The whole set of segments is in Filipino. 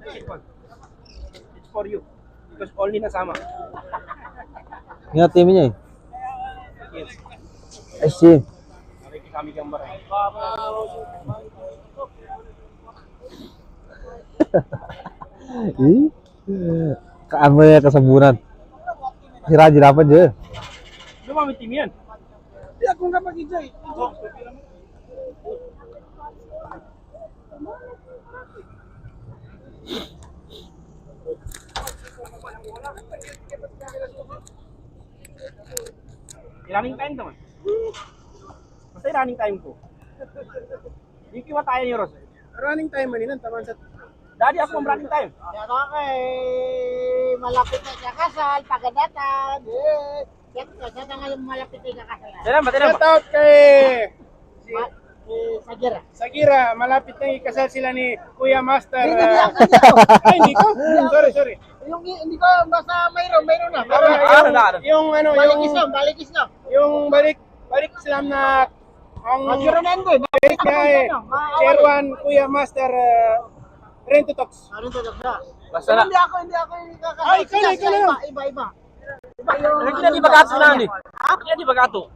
It's for you. Because only nasama. Ingat team niya eh. Yes. I see. Nakikikami gambar. Ih. Kaano ya kesemburan. Si Raji dapat je. Lumami team yan. Hindi ako nga mag-enjoy. Running time naman. Basta running time ko. Hindi kiwa tayo ni Ros. Running time man yun. Taman sa... Daddy, ako ang running time. Yan okay. Malapit na siya kasal, pagadatan. Siyempre, siya na ngayon malapit na siya kasal. Salamat, Shout out kay Sagira. Sagira, malapit na ikasal sila ni Kuya Master. Hindi ako dito. Ay, hindi ko. Sorry. Yung hindi ko basta mayroon na. Yung ano, Balikis na. yung balik Islam na ang Magkironendo. balik niya eh. Chairwan Kuya Master Rento Talks. Ano to siya? Basta na. Hindi ako yung kakasal. Ay, ikaw na. Iba. Iba Ano kina di bagato na ni? Kina di bagato.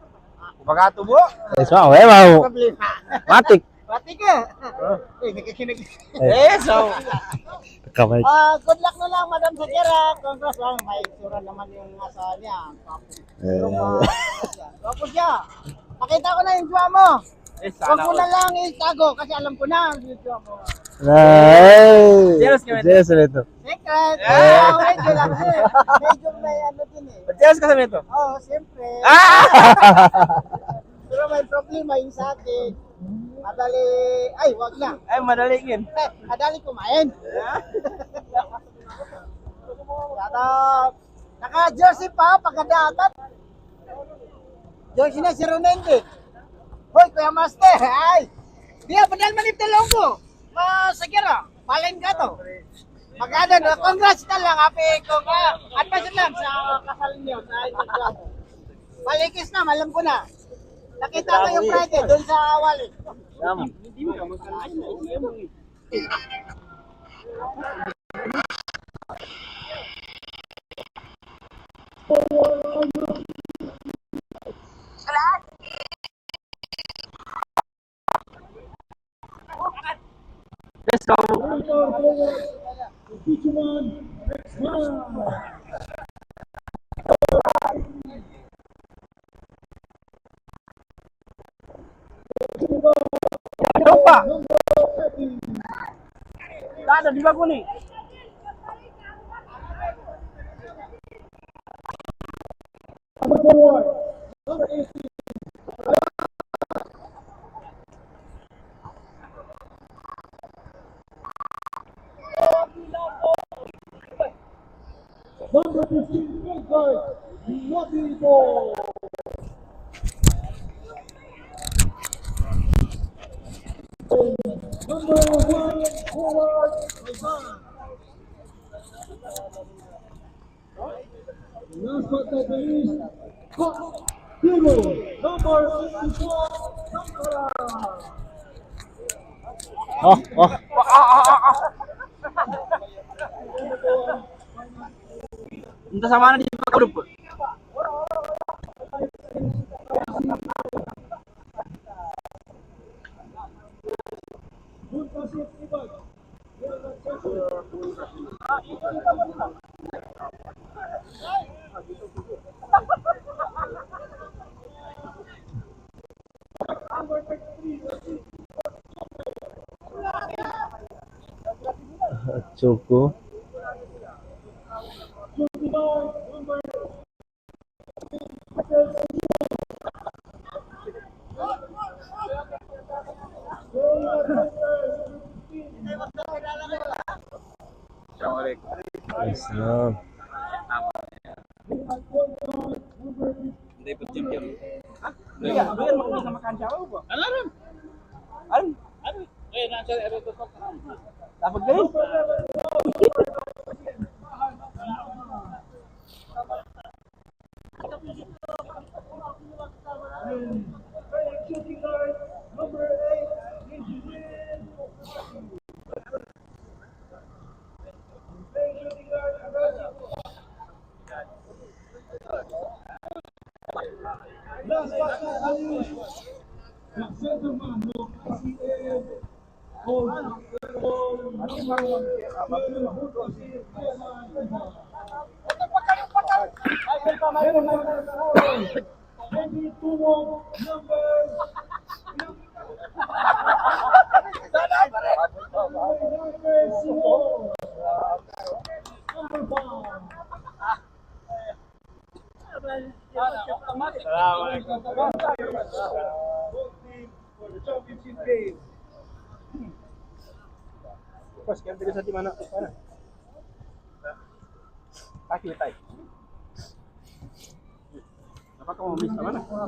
Bagato mo? Eso, mau. problema. Matik. Pati ka. Nakikinig. So. Kamay. Good luck na lang, Madam Sagira. Congrats lang. May sura naman yung asawa niya. Wapo siya. Pakita ko na yung jowa mo. Huwag ko na lang itago kasi alam ko na yung jowa mo. Hey. Jealous ka, Jealous ito. Secret. Medyo lang eh. Medyo may ano din eh. Jealous ka sa nito. Oo, siyempre. Pero may problema yung sa akin. Madali. Ay, wag na. Ay, madali yun. Madali kumain. Yata. Naka-jersey pa, pagkadatan. Jersey na si Ronende. Hoy, Kuya Master. Ay. Diya, padal manip talong ko. Sagira, palain ka to. Maganda na, congrats na lang, happy advance lang sa kasal niyo, sa inyong Balikis na, alam ko na. Nakita ko yung Friday doon sa wallet. Tama. Hindi mo ka magkakain. Let's go. Ano pa? Ada di bago nih. Number 15, good guard, Nobito. Number 1, forward, Ivan. Last but not least, Cox Hero, number 54, Sankara. Entah sama mana di grup. Cukup. Islam. Hindi pa champion. Iya, doon mo bisa makan Jawa ba? Alam. Eh, nasa ito ko. Dapat gani. Boss, kaya bilis sa timana. Ano? Kaki tayo. Dapat ko miss naman ah.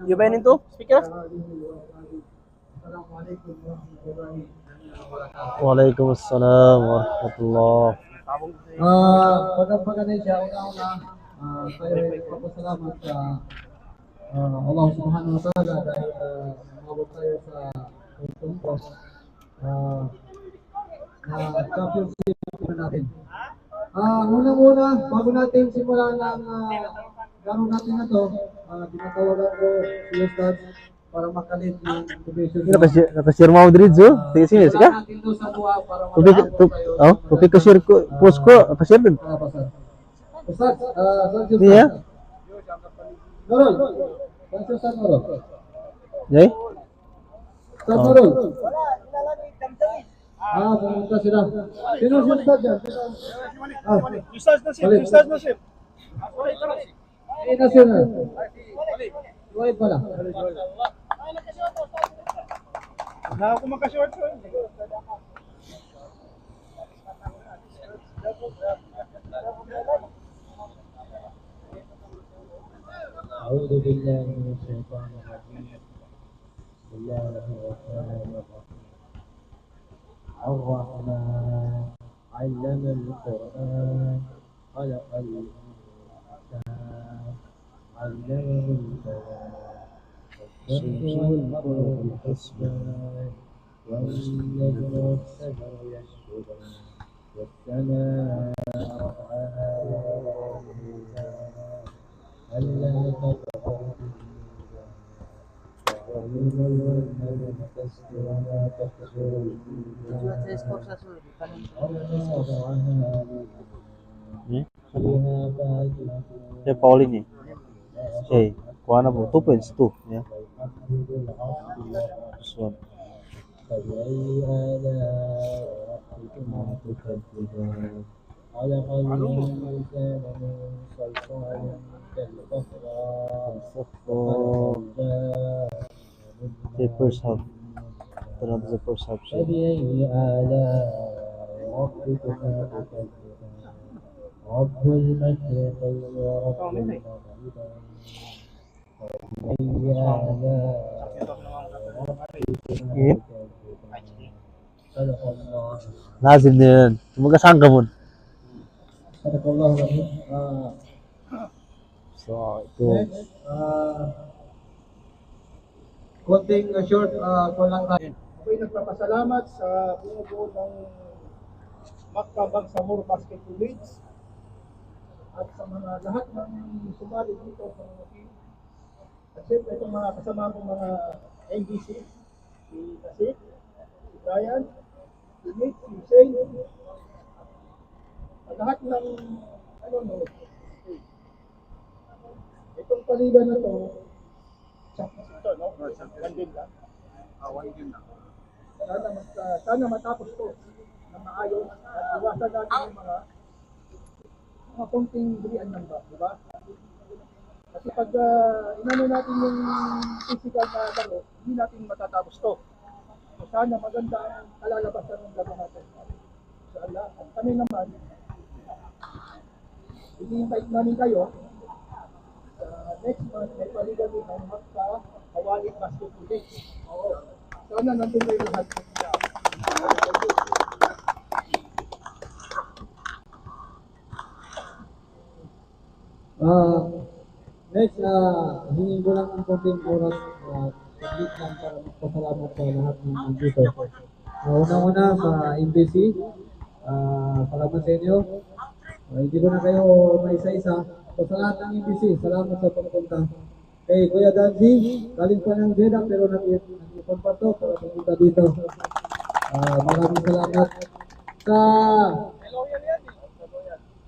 You ba into speaker? Waalaikumsalam warahmatullah. Pagkaganay siya, una-una, tayo ay papasalamat sa Allah subhanahu wa ta'ala dahil umabot tayo sa puntong na championship natin. Unang-una, bago natin simulan ang gano'n natin na to, tinatawagan ko si Ustad para makalit ng division. Nakashare mo diri zo. Sige sige sige. Natin to sa buha para Tupik ka share ko post ko pa-share din. Ustad, Iya. Norol. Ustad Norol. Jay. Ustad Norol. Pumunta sila. Sino si Ustad dyan? Ustaz Nasib. Nasir na. Luway pala. Na ako makashort ko. أعوذ بالله من الشيطان الرجيم بسم الله الرحمن الرحيم الرحمن علم القرآن خلق الإنسان علمه البيان والشمس والقمر بالحسبان والنجم والشجر يسجدان والسماء رفعها ووضعها ألا تطغوا في الميزان وقلنا الوزن بالقسط ولا تخسروا الميزان فيها فاكهة Saya Pauline ni. Kuan apa? 2.2 ya. والحب بالعصف So, فبأي آلاء ربكما تكذبان خلق الإنسان من صلصال كالفخار the first half. Turn the first half. فبأي آلاء ربكما تكذبان رب المشرقين ورب المغربين فبأي آلاء ربكما Yeah. تكذبان صدق الله Lazim din. Semoga sangka pun. صدق الله العظيم. So, itu Konting short call lang tayo. Ako'y nagpapasalamat sa bumubuo ng Makka Bangsamoro Basketball League at sa mga lahat ng sumali dito sa mga team. At siyempre itong mga kasama kong mga NBC, si Tasik, si Brian, si Nick, si Hussein, at lahat ng itong paliga na to, ito, no? One game lang. One game lang. Sana matapos to na maayos at iwasan natin yung mga konting bilian ng ba, di ba? Kasi pag inano natin yung physical na laro, hindi natin matatapos to. So sana maganda ang kalalabasan ng laro natin. Inshallah. At kami naman, i-invite namin kayo next month may paligan din ang Makka Hawalit Basketball League. Sana nandun kayo lahat. Next, hingin ko lang ang konting oras saglit lang para magpasalamat sa lahat ng nandito. Una-una sa MBC, Salamat sa inyo. Hindi ko na kayo may isa-isa. So sa lahat ng MBC, salamat sa pagpunta. Kay Kuya Danzi, galing pa ng Jeddah pero nag-ipon pa to para pumunta dito. Maraming salamat.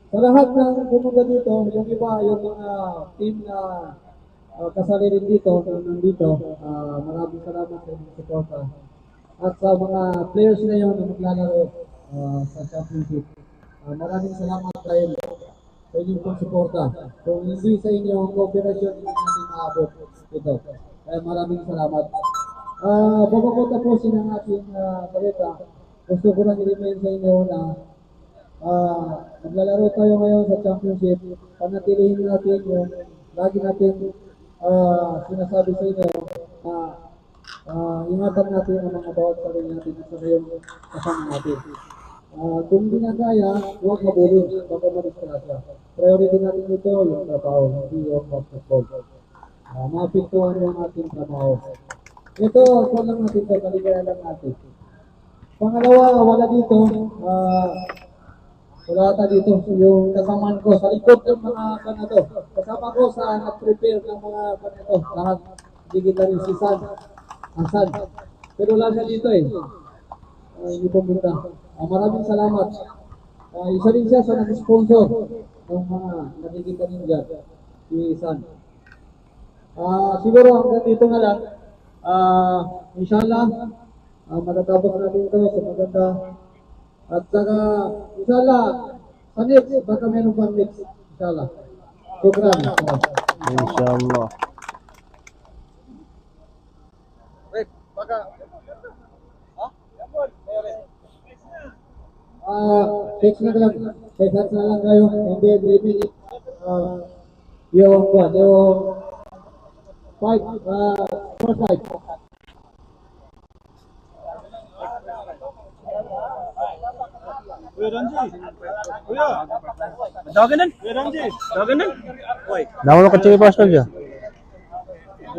Sa lahat ng pumunta dito, yung iba, yung mga team na kasali rin dito, na nandito, maraming salamat sa inyong suporta. At sa mga players na yun na maglalaro sa championship, maraming salamat dahil sa inyong pagsuporta. Kung hindi sa inyo ang cooperation, hindi natin maabot ito. Kaya maraming salamat. Bago ko tapusin ang ating balita, gusto ko lang i-remind sa inyo na maglalaro tayo ngayon sa championship. Panatilihin natin yung lagi natin sinasabi sa inyo na ingatan natin ang mga bawat sarili natin at sa yung kasama natin. Kung hindi na kaya, huwag mabulin bago madiskrasya. Priority natin ito yung trabaho, hindi yung basketball. Maapektuhan yung ating trabaho. Ito, kung lang natin ito, kaligaya lang natin. Pangalawa, wala dito, wala ata dito, yung kasamaan ko, sa likod ng mga kanato. Kasama ko sa nag-prepare ng mga kanato. Lahat, hindi kita rin si San. Ang San. Pero wala siya dito eh. Hindi pumunta. Maraming salamat. Isa rin siya sa nag-sponsor ng mga nakikita ninyo si San. Siguro hanggang dito na lang. Inshallah, matatapos natin ito sa maganda. At saka, inshallah, sa next, baka meron pang next. Inshallah. Shukran. Inshallah. Text na lang. Text na lang kayo. And then, maybe, yung fight, first fight. Kuya Ranji. Kuya. Daganan. Kuya Ranji. Daganan. Oy. Dama ka-check first five siya.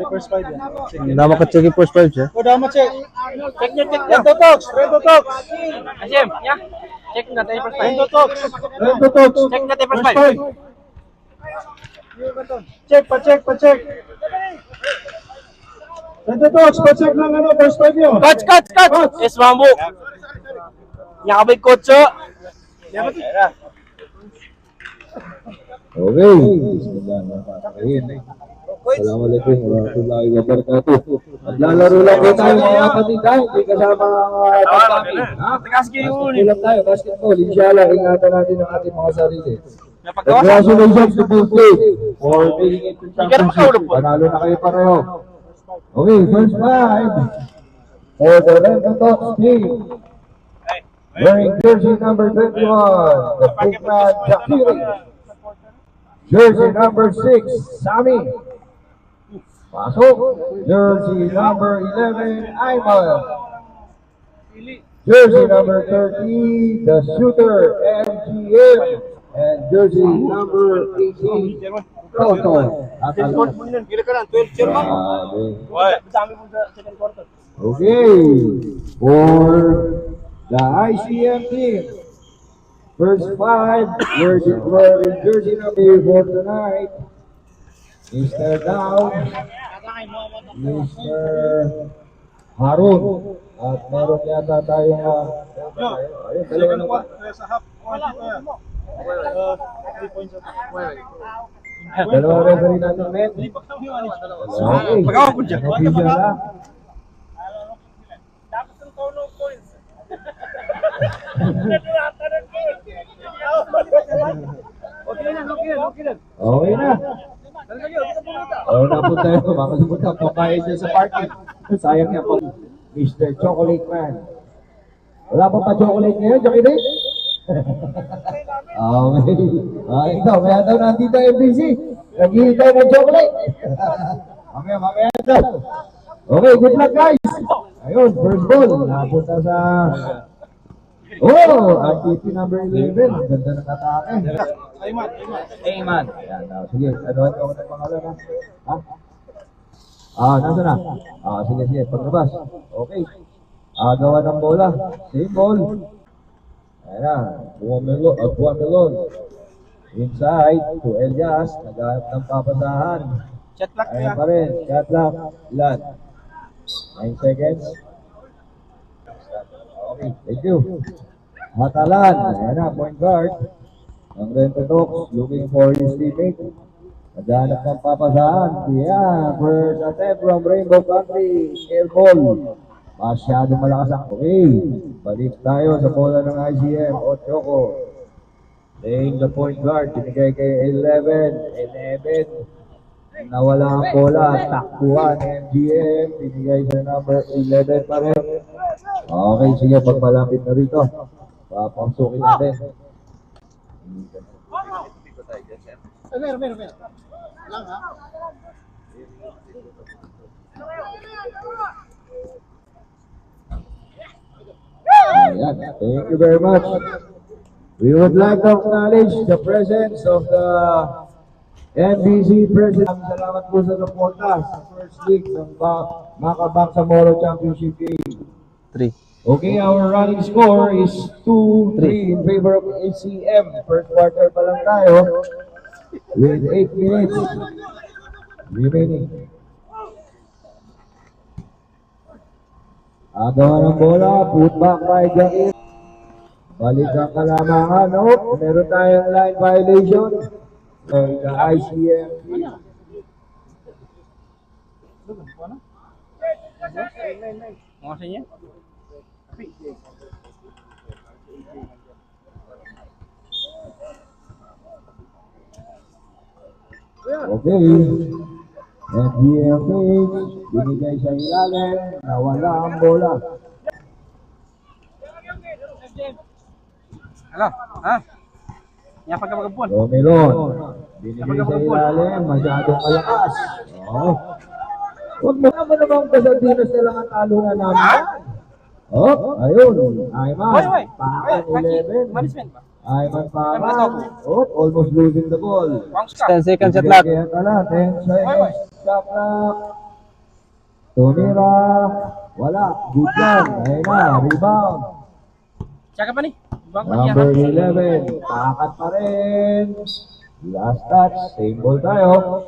First five yan. Dama ka-check first five siya. O dama check. Check niya, check. Rento talks. Rento talks. Asim, ya. Check na tayo first five. Rento talks. Rento talks. Check na tayo first First five. five. Check, pa-check, pa-check. Rento talks, pa-check lang ano, first five yun. Coach! Yes, mambo. Yakabay coach, oh. Okay. Bismillahirrahmanirrahim. Assalamualaikum warahmatullahi wabarakatuh. Maglalaro lang po tayo mga kapatid. Hindi kasama ang tatami. Kulang tayo, basketball. Inshallah, ingatan natin ang ating mga sarili. Congratulations to both teams for making it to championship. Panalo na kayo pareho. Okay, first five. For the Red Talks team. Wearing jersey number 21, the big man Jakiri. Jersey number 6, Sami. Pasok. Jersey number 11, Ayman. Jersey number 30, the shooter, MGM. And jersey number 18, Toto. Okay. For the ICM team, first five, wearing jersey number 4 tonight, Mr. Down, Mr. Harun, at meron yata tayong ayun, dalawa na ba? Sa half. Dalawa referee natin, men. Okay. Official na. Okay na. Na po tayo. Makalimutan. Pabayad siya sa parking. Sayang yan po. Mr. Chocolate Man. Wala pa chocolate ngayon, Jackie Day? Okay. Ikaw, kaya daw nandito MBC. Naghihintay ng chocolate. Mamaya daw. Okay, good luck guys. Ayun, first ball. Napunta sa... activity number 11. Ganda ng atake. Ayman. Ayan, sige. Ano ako ng pangalan, ha? Nasa na? Sige. Paglabas. Okay. Gawa ng bola. Same ball. Ayan na, Buwamelon. Inside to Elias, naghahanap ng papasahan. Shot clock Ayan pa rin, shot clock. Ilan? 9 seconds. Okay, thank you. Matalan, ayan na, point guard. Ang Rento Talks, looking for his teammate. Naghahanap ng papasahan. Yeah, first attempt from Rainbow Country. Air ball. Masyado malakas ang okay. Balik tayo sa bola ng ICM. Ochoco. Playing the point guard. Binigay kay 11. Nawala ang bola. Takbuhan. MGM. Binigay sa number 11 pa rin. Okay, sige. Pagmalapit na rito. Papangsukin natin. Meron. Lang ha? Ayan. Thank you very much. We would like to acknowledge the presence of the NBC President. Salamat po sa suporta sa first league ng Macabang Samoro Championship Game. 3. Okay, our running score is 2-3 in favor of ACM. First quarter pa lang tayo with 8 minutes remaining. Agaw ng bola, put back by Jair. Balik ang kalamangan. Oh, meron tayong line violation. The ICM. Mga sa inyo? Okay. FGFH, binigay sa ilalim, nawala ang bola. Hello? Ha? Yan pagkabagabon. Romelon, binigay sa ilalim, masyadong malakas. Oh. Huwag mo naman Casaldinas na lang ang talunan namin. Oh, ayun. Ayman, pakan 11. Management ba? Ayman pakan. Oh, almost losing the ball. 10 seconds shot clock. Kaya tala, 10 seconds. Shot clock. Tumira. Wala. Good yan. Ayun na, rebound. Tsaka pa ni? Number 11. Pakat pa rin. Last touch. Same ball tayo.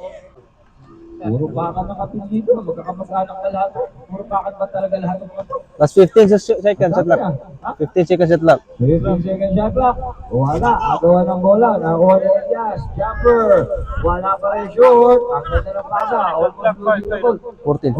Puro pakat ng kapit dito. Magkakamag-anak na lahat. Puro pakat ba talaga lahat ng mga to? Last 15 seconds shot clock. 15 seconds shot clock. 15 seconds shot clock. Wala. Agawan ng bola. Nakuha ni Elias. Jumper. Wala pa rin short. Ang ganda ng pasa. Almost losing the ball. 14.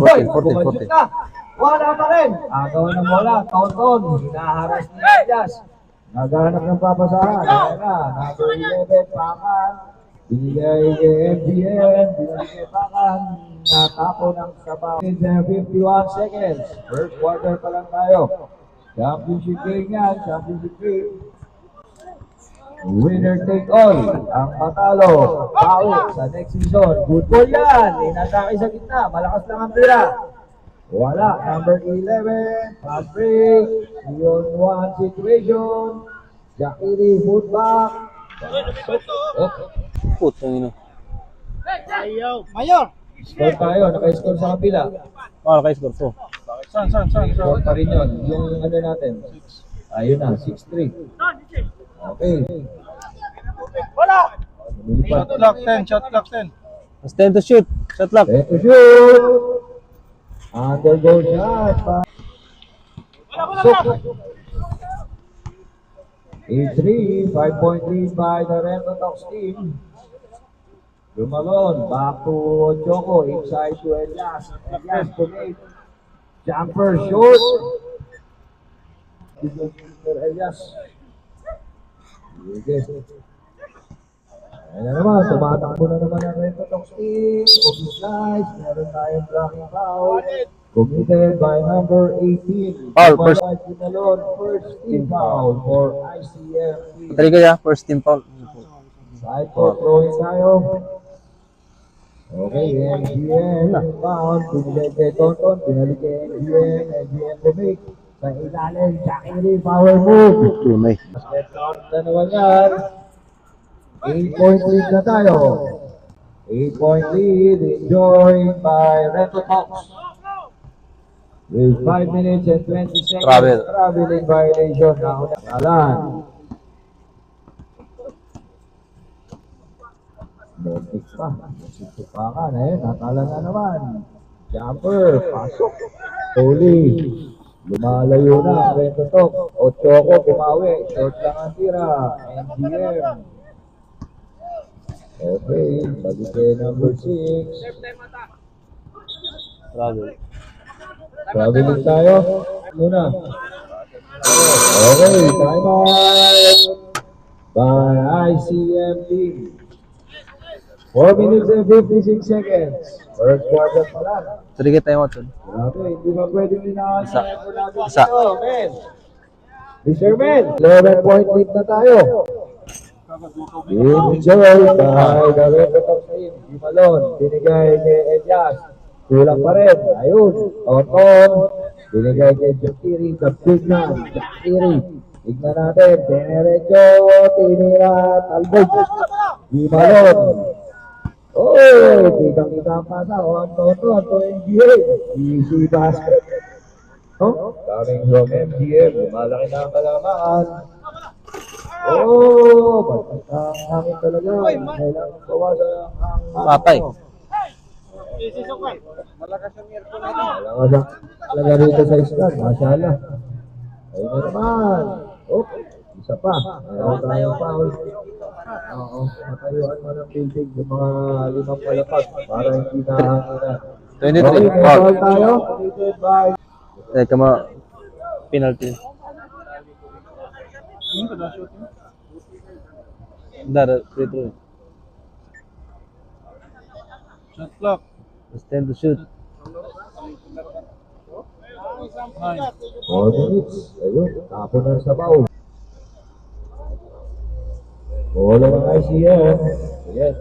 Wala pa rin. Agawan ng bola. Taon-taon. Hinaharas ni Elias. Naghahanap ng papasahan. Ayan na. Number 11. Pakan. Binigay kay MGM. Binigay kay Pakan. Natapo ng sabaw. 51 seconds. First quarter pa lang tayo. Championship game yan. Championship game. Winner take all. Ang patalo. Pao sa next season. Good ball yan. Inatake sa gitna. Malakas lang ang tira. Wala. Number 11. Fast break. Yun one situation. Jakiri foot back. Putang ina. Mayor! Score tayo. Naka-score sa kapila. Oh, naka-score po. Score pa rin yun. Yung ano natin. Ayun na. 6-3. Okay. Wala! Lumilipat. Shot clock 10. Last 10 to shoot. Shot clock. Let to shoot. Undergo shot. Pasok. 8-3. 5-point lead by the Rento Talks team. Lumalon. Back to Choco. Inside to Elias. Elias to make. Jumper short. Elias. Sige. Ayan na naman, tumatakbo na naman ang Rento Talks team. Office slides, meron tayong blocking foul. Committed by number 18. Foul, first. First team foul for ICM. Tari kaya, first team foul. Side for throwing tayo. Okay, MGM. Foul, pinilay kay Tonton, pinalik kay MGM. MGM to make. Sa ilalim, Jakiri, power move. Tunay. Step out na naman yan. 8-point lead na tayo. 8-point lead enjoyed by Rento Talks. With 5 minutes and 20 seconds. Travel. Traveling violation. Alan. Bumalik pa. Susupakan. Ayun, natala na naman. Jumper. Pasok. Tuli. Lumalayo na. Rento Tok. Ochoco. Bumawi. Short lang ang tira. NGM. Okay. Balik kay number 6. Travel. Traveling tayo. Muna. Okay. Time out. By ICM team. 4 minutes and 56 seconds. First quarter pa lang. Sige tayo mo tol. Grabe, hindi ba pwedeng inahan Isa. na effort natin Isa. dito, men? Mr. Men, 11-point lead na tayo. Enjoy by the Red Top team. Di Malon, binigay ni Elias. Kulang pa rin. Ayun, on. Binigay kay Jakiri. Kapit na, Jakiri. Tignan natin, Derecho, tinira, talbog. Di Malon. Oh, kita ang pasa. On, NBA. Easy basket. Oh, coming from MGM. Malaki na ang kalamaan. Oh, ba't ang hangin talaga. Kailangan bawasan ang Patay. Malakas ang talaga rito sa iskan. Masyala. Ayun na naman. Oh, isa pa. Mayroon tayong foul. Oo, matayuan mo ng building yung mga 5 palapag para hindi na hanginan. 23. Okay, may Foul. foul tayo. Committed by Kama penalty. Dar free throw. Shot clock. It's time to shoot. 4 minutes. Ayun, tapo ng sabaw. Bola ng ICM. Yes.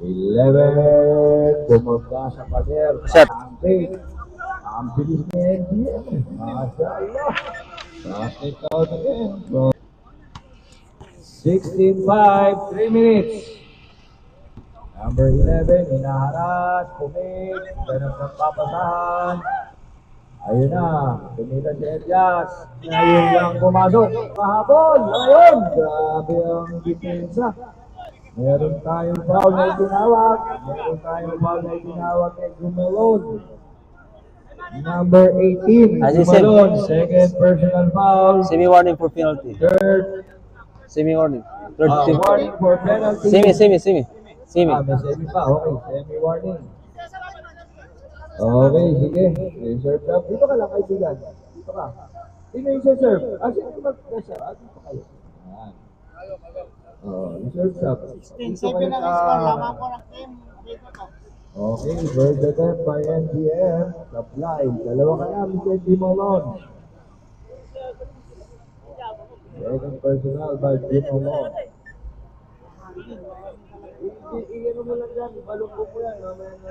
11. Bumagka sa pader. Shot. Ang bilis ni NBM. Masyaallah. Basket out again. 16-5. 3 minutes. Number 11. Hinaharas. Kumit. Ganap ng papasahan. Ayun na. Tumila si Elias. Ngayon lang pumasok. Kahabol. Ayun. Grabe ang depensa. Meron tayong foul na itinawag. Meron tayong foul na itinawag kay Gumelon. Number 18. Azizim. Gumelon. Second personal foul. Semi-warning for penalty. Third. Semi-warning. Third team. Warning for penalty. Semi. Semi. May semi pa. Okay. Semi-warning. Okay, sige. Reserve up. Dito ka lang, kaibigan. Dito ka. Sino yung serve? Sino yung mag-reserve? Dito kayo. Ayan. Reserve up. 16-7 ang score. Lamang ko ng team. Dito to. Okay, first attempt by NGM. Supply. Dalawa ka na, Mr. Dimolon. Second personal by Dimolon. Iyan mo lang dyan. Balong ko yan. Mamaya na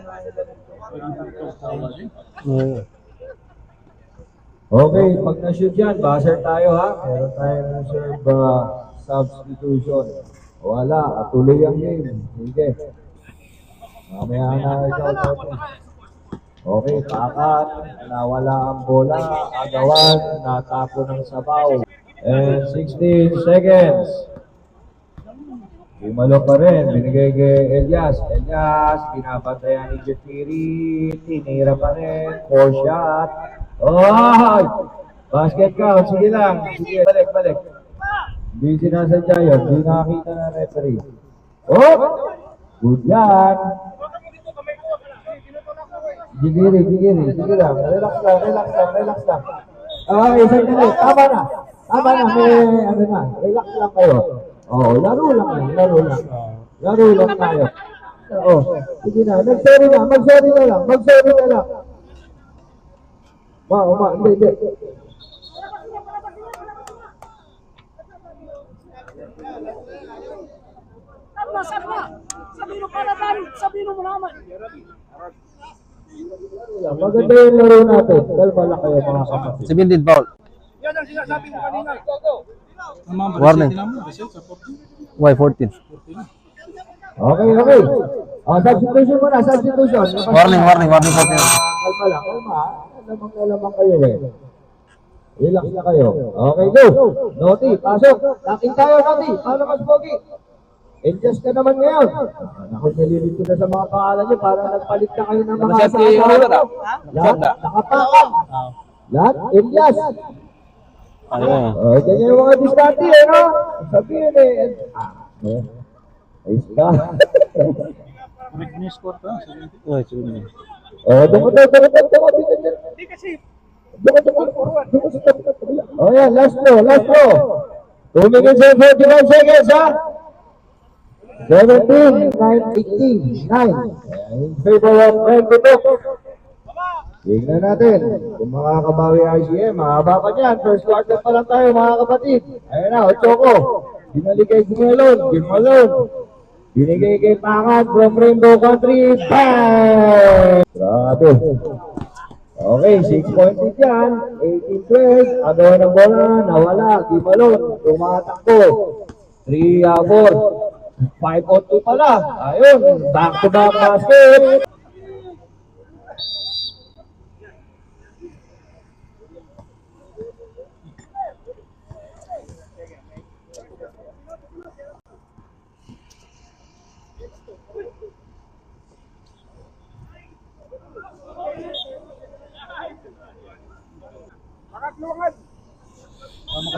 Okay, pag na-shoot yan, buzzer tayo ha. Meron tayong reserve substitution. Wala, tuloy ang game. Sige. Mamaya na ikaw natin. Okay, pakat. Nawala ang bola. Agawan. Natapo ng sabaw. And 16 seconds. Imalo pa rin. Binigay kay Elias. Elias, pinapantayan ni Jeffiri. Tinira pa rin. 4 shot. Oh! Basket count. Sige lang. Sige, balik. Hindi sinasadya yun. Hindi nakakita na referee. Oh! Good yan. Jigiri. Sige lang. Relax lang. Okay, sandali. Tama na. May ano na. Relax lang kayo. Oh, laro lang tayo. Oh, sige na. Mag-sorry na lang. Hindi. Sabihin mo naman. Maganda yung laro natin. Dahil pala kayo mga kapatid. 17 foul. Yan ang sinasabi mo kanina. Warning. Why 14? Okay. Substitution muna. Warning for penalty. Kalma. Alamang kayo eh. Relax na kayo. Okay, go. Noti, pasok. Laking tayo, Noti. Paano mas pogi? Adjust ka naman ngayon. Ako, nalilito na sa mga pangalan niyo. Parang nagpalit na kayo ng mga Nakaset si asawa. Oliver, ah. Lahat, nakapakan. Lahat, Elias. Ayun. Ganyan yung mga diskarte, no? Sabihin ayos ka. Uy, sige. Hindi kasi, Oh yeah, last row. 2 minutes and 45 seconds, ha? 17, 9, 18, 9. In favor of Renfito. Tingnan natin kung makakabawi ICM. Mahaba pa niyan. First quarter pa lang tayo, mga kapatid. Ayun na, Ochoco. Binalik kay Gumalon. Binigay kay Pangat from Rainbow Country. Bang! Grabe. Okay, 6 points yan. 18-12. Agaw ng bola. Nawala. Gumalon. Tumatakbo. 3-4. 5-2 pala. Ayun. Back-to-back basket.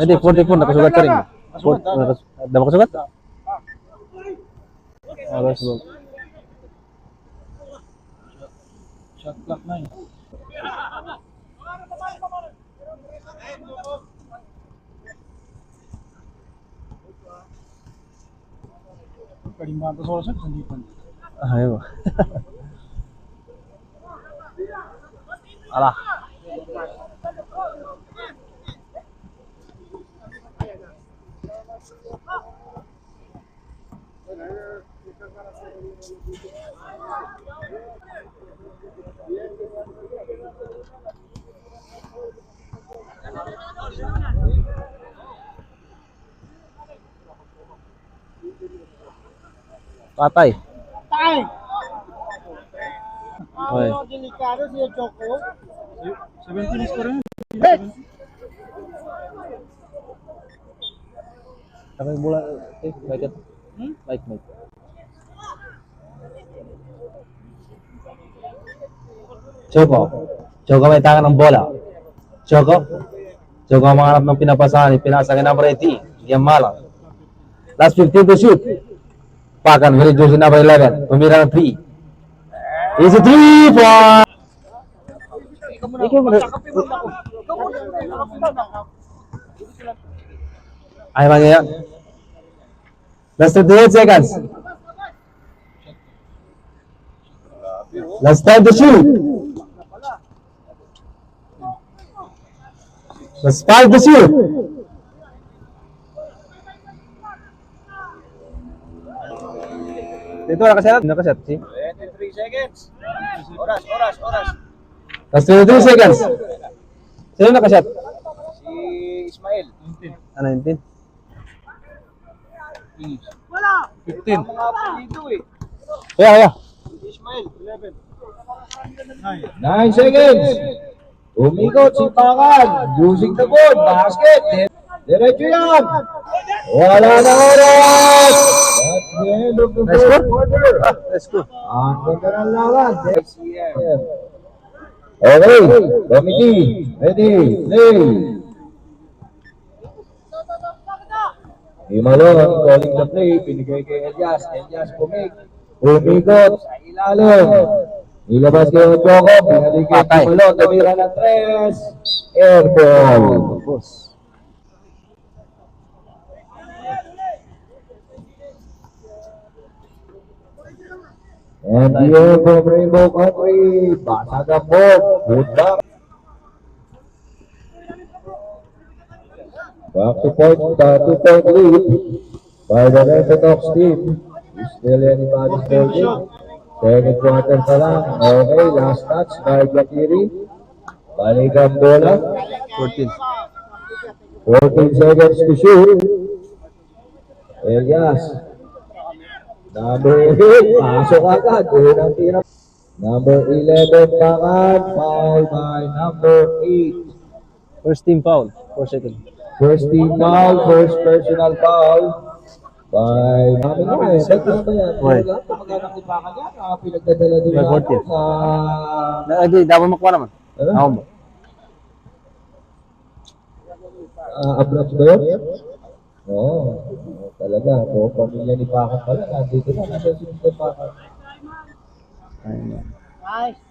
Hindi, 44 nakasugat ka rin. Ada makasugat? Nakasugat. Shot clock na eh. Kalimbatas oras yun, sandipan. Ayun. Alah. Patay. tayo. Oy. Delikado si Choco. 17 is ko rin. Sampai bola baik kan? Baik. Choco may tangan ng bola. Choco ang manghanap ng pinapasahan, pinasa kay number 18, Gian Malang. Last 15 to shoot. Pakan, very good number 11, tumira ng 3. Is a 3 point! Ay, man yan. Last 38 seconds. Last time to shoot. Last 5 to shoot. Dito nakaset, si? 23 seconds. Oras. Last 23 seconds. Sino nakaset? Si Ismael. 19. Wala. 15. Mga apelido eh. Yeah. Ismael. 11. 9 seconds. Umikot si Pakan. Using the board. Basket. Diretso yan. Wala na oras. That's the end of the first quarter. Let's go. Ang ganda ng laban. Okay. Committee. Ready. Play. Imalon calling the play. Pinigay kay Elias. Elias umikot sa ilalim. Ilabas kay Ochoco. Pinalik kay Imalon. Tumira ng 3. Airball. And here from Rainbow Country, basag ang board, good back. Back to point, 2-point lead by the Renfito team. Still anybody's building. Second quarter pa lang. Okay, last touch by Jakiri. Balik ang bola. 14. 14 seconds to shoot. Elias. Number 8, pasok agad. Unang tira. Number 11, Pakan. Foul by number 8. First team foul. 4 seconds. First team foul, first personal foul by Mami nga eh. Ba't ano ba yan? Why? Lahat ng magandang tipakan yan. Pinagdadala din By natin 14. sa... Hindi, dapat makuha naman. Ano? Ako mo. Abroad ba yun? Oo. Talaga. Oo, pamilya ni Pakan pala. Nandito na. Nasa si Mr. Pakan. Ayun. Nice.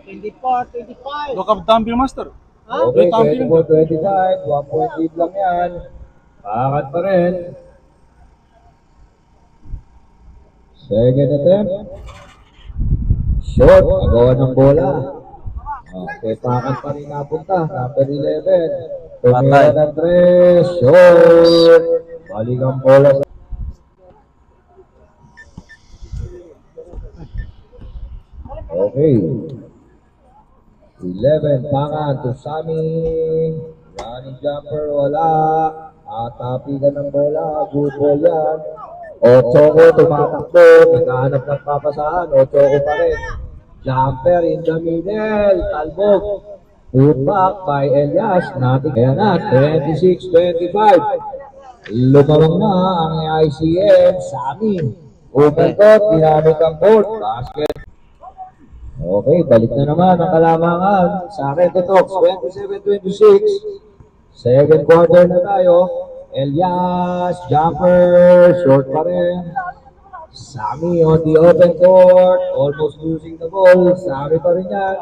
24, 25. Look up Dumping Master. Okay, 24-25. 1 point lead lang yan. Pakan pa rin. Second attempt. Short. Agawan ng bola. Okay, Pakan pa rin napunta. Number 11. Tumira ng 3. Short. Balik ang bola sa... Okay. 11, Pakan to Sami. Running jumper, wala. Tapigan ng bola. Good ball yan. Ochoco, tumatakbo. Naghahanap ng papasahan. Ochoco pa rin. Jumper in the middle. Talbog. Put back by Elias. Natin kaya na. 26-25. Lumawang na ang ICM. Sami. Open court. Ginamit ang board. Basket. Okay, balik na naman ang kalamangan sa Rento Talks, 27-26. Second quarter na tayo. Elias, jumper, short pa rin. Sami on the open court, almost losing the ball. Sami pa rin yan.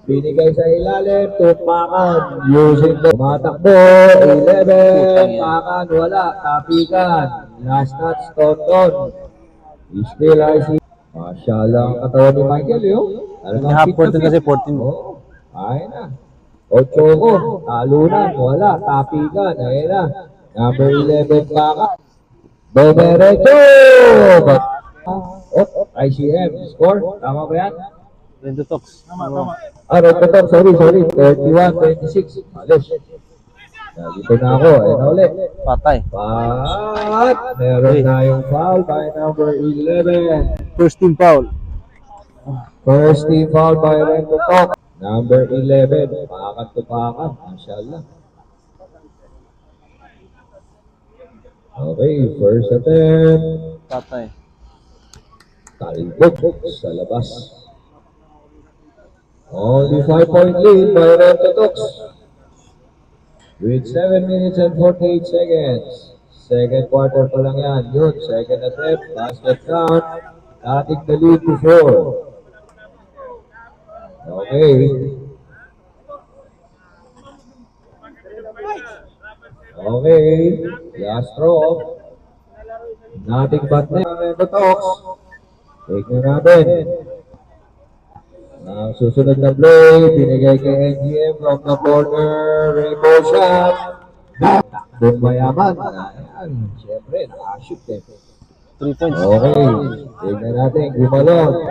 Binigay sa ilalim, tupakan, using the... Tumatakbo, 11, pakan, wala, tapikan. Last touch, Tonton. Still IC. Masyaallah ang katawan ni Michael, yun. May half court din kasi 14. Oo. Ayun na. Ochoco, talunan, wala, tapigan, ayun na. Number 11, Baka. Beberecho! ICM, score, tama ba yan? Rento Talks. Repetor, sorry, 31-26. Malis. Dito na ako, ayun na ulit. Patay. Meron tayong foul by number 11. First team foul. First team foul by Rento Talk. Number 11. Pakan to pakan. Mashallah. Okay, first attempt. Patay. Talbog sa labas. Only 5-point lead by Rento Talk. With 7 minutes and 48 seconds. Second quarter pa lang yan. Yun, second attempt. Basket count. Dating the lead to 4. Okay. Okay. Last throw. Nating bante. Rento Talks. Take na natin. Ang susunod na play, binigay kay NGM from the corner, rainbow shot. Takbong mayaman. Ayan, siyempre, nakashoot eh. 3 points. Okay, tignan natin, gumalon.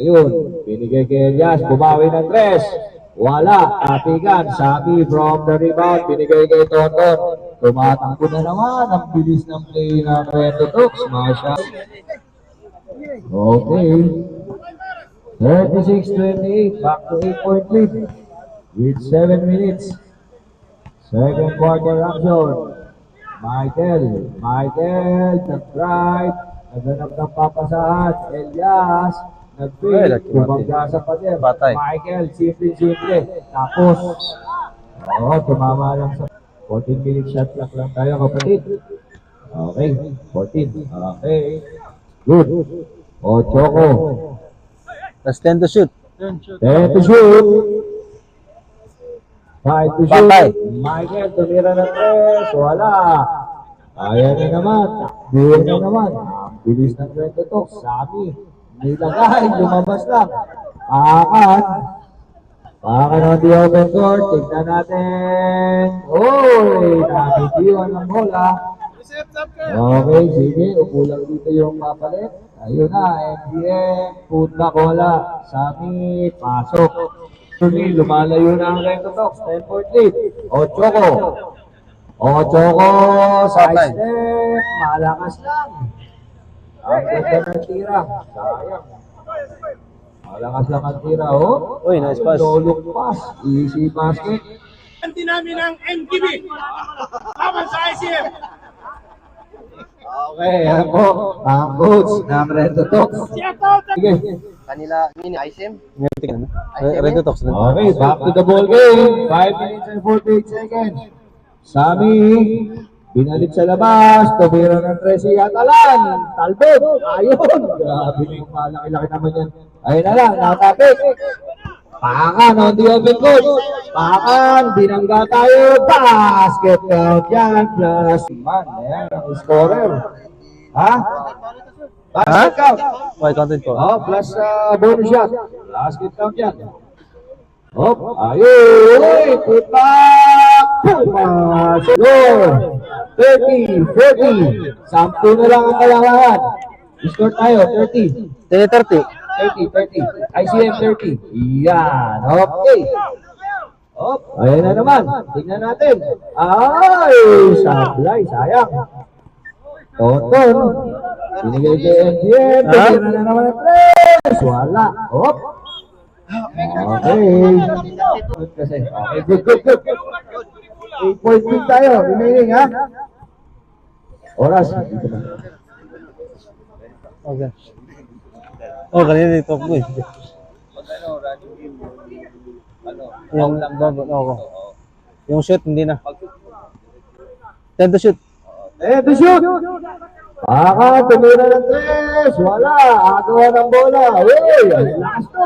Ayun, binigay kay Elias, bumawi ng 3. Wala, tapigan, Sami from the rebound, binigay kay Tonton. Tumatakbo na naman, ang bilis ng play ng Rento Talks, Masha. Okay. 36-28, back to 8-point lead with 7 minutes. Second quarter action. Michael, nag-drive, naghanap ng papasahan. Elias, nag-feed, bumangga sa pader. Patay. Michael, simple. Tapos, tumama lang sa 14-minute shot clock lang tayo, kapatid. Okay, 14. Okay, good. Ochoco. That's 10 to shoot. 10 to shoot. 5 to shoot. Patay. Michael, tumira ng 3. Wala. Ayan na naman. Takbuhin na naman. Ang bilis ng Rento Talks. Sami. Nilagay. Lumabas lang. Pakan on the open court. Tignan natin. Oy! Nakitiwan ng bola. Okay, sige. Upo lang dito yung papalit. Ayun na, MDM, putak wala, Sami, pasok. Lumalayo na ang Rento Talks, 10-point lead. Ochoco, side step, malakas lang. Ang ganda ng tira, sayang. Malakas lang ang tira, oh. Uy, nice pass. Low pass. Easy basket. Anti namin ang MTV. Laban sa ICM. Okay, yan po. Ang coach ng Red Talks. Sige. Kanila, mini ISM. Ngayon, tingnan. Red Talks na. Okay, back to the ball game. 5 minutes and 48 seconds. Sami, binalik sa labas. Tumira ng Tracy Atalan. Talbot. Ayun. Grabe yung malaki-laki naman yan. Ayun na lang, nakatapik. Pakan on the open court. Pakan, binangga tayo. Basket count yan. Plus, man, ayan, ang scorer. Ha? Basket count. Why content po? Oh, plus bonus shot. Basket count yan. Hop, ayun. Put back. Score. 30, 40. 10 na lang ang kailangan. Score tayo, 30. 30. 30. ICM 30. Yan. Okay. Hop. Ayan na naman. Tingnan natin. Ay! Sablay. Sayang. Tonton. Binigay kay MGM. Tingnan na naman ang tres. Wala. Hop. Okay. Kasi. Okay. Good. 8 points din tayo. Remaining, ha? Oras. Dito na. Okay. Oh, kanina dito ko eh. Yung shoot, hindi na. 10 to shoot. To shoot! Baka, tumira ng tres. Wala. Agawa ng bola. Uy, ang lakas to.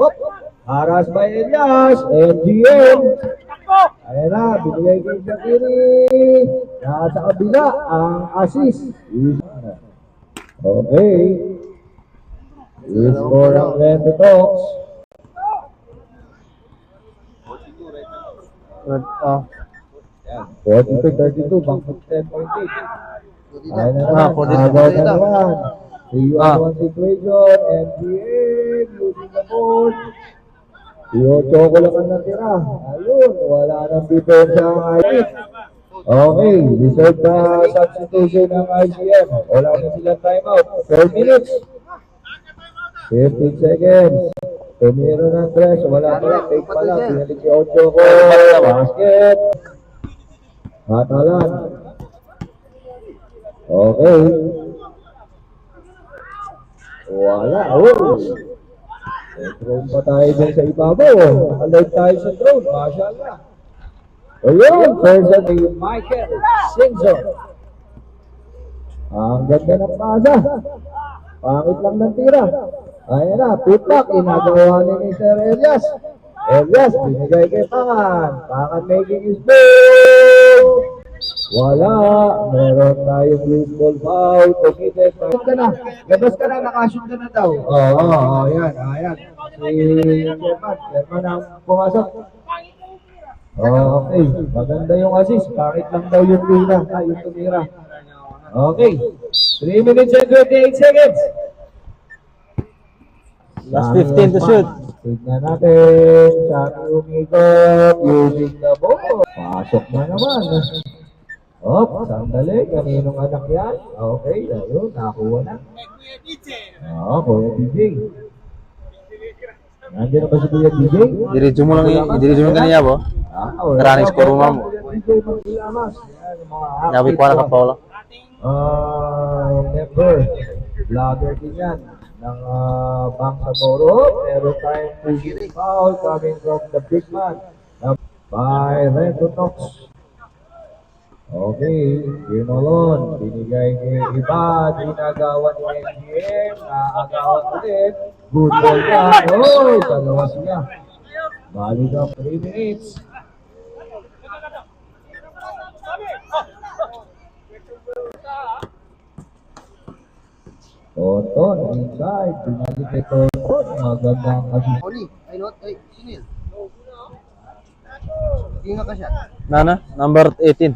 Hop. Haras by Elias. MGM. Ayan na, binigay kay Shakiri. Nasa kabila ang assist. Okay. I-score ang Red Talks. Oh. 42-32, bangkot 10.8. Ayan na naman, 42. agaw na naman. 3-on-1 situation, MGM using the board. 8 ko lang ang natira. Ayun, wala nang defense ang ICM. Okay, reserve na substitution ng ICM. Wala na silang timeout. 4 minutes. 15 seconds. Tumiro ng tres. Wala pa lang. Fake pa lang. Pinalik si Ocho ko. Basket. Hatalan. Okay. Wala. Oh. Drone pa tayo dyan sa ibabaw. Alert tayo sa drone. Mashallah. Ayun. First at yung Michael Singson. Ang ganda ng pasa. Pangit lang ng tira. Ayan na, putback, inagawa ni Mr. Elias. Elias, binigay kay Pangan. Pangan making his move. Wala. Meron tayong loose ball foul. Committed. Shoot ka na. Labas ka na, nakashoot ka na daw. Oo, ayan. Si Sherman ang pumasok. Okay, maganda yung assist. Pangit lang daw yung tira. Yung tumira. Okay, 3 minutes and 28 seconds. Last 15 to shoot. Tignan natin. Saan umikot? Using the ball. Pasok na naman. Hop, sandali. Kaninong anak yan? Okay, ayun. Nakakuha na. Oo, Kuya DJ. Nandiyan na ba si Kuya DJ? Diretso mo lang kanina po. Running score mo mo. Nabi ko na Paula. Never. Vlogger din yan. Ng Bang Saboro. Meron tayong pushing foul coming from the big man by Red Talks. Okay, Ginolon. Binigay ni iba. Ginagawa ni MGM. Naagawan ulit. Good ball yan. Oh, dalawa siya. Balik ang 3 minutes. Tonton, inside. Pinalik kay Tonton. Magandang assist. Oli, ay not, ay, sinil. Hindi nga ka siya. Nana, number 18.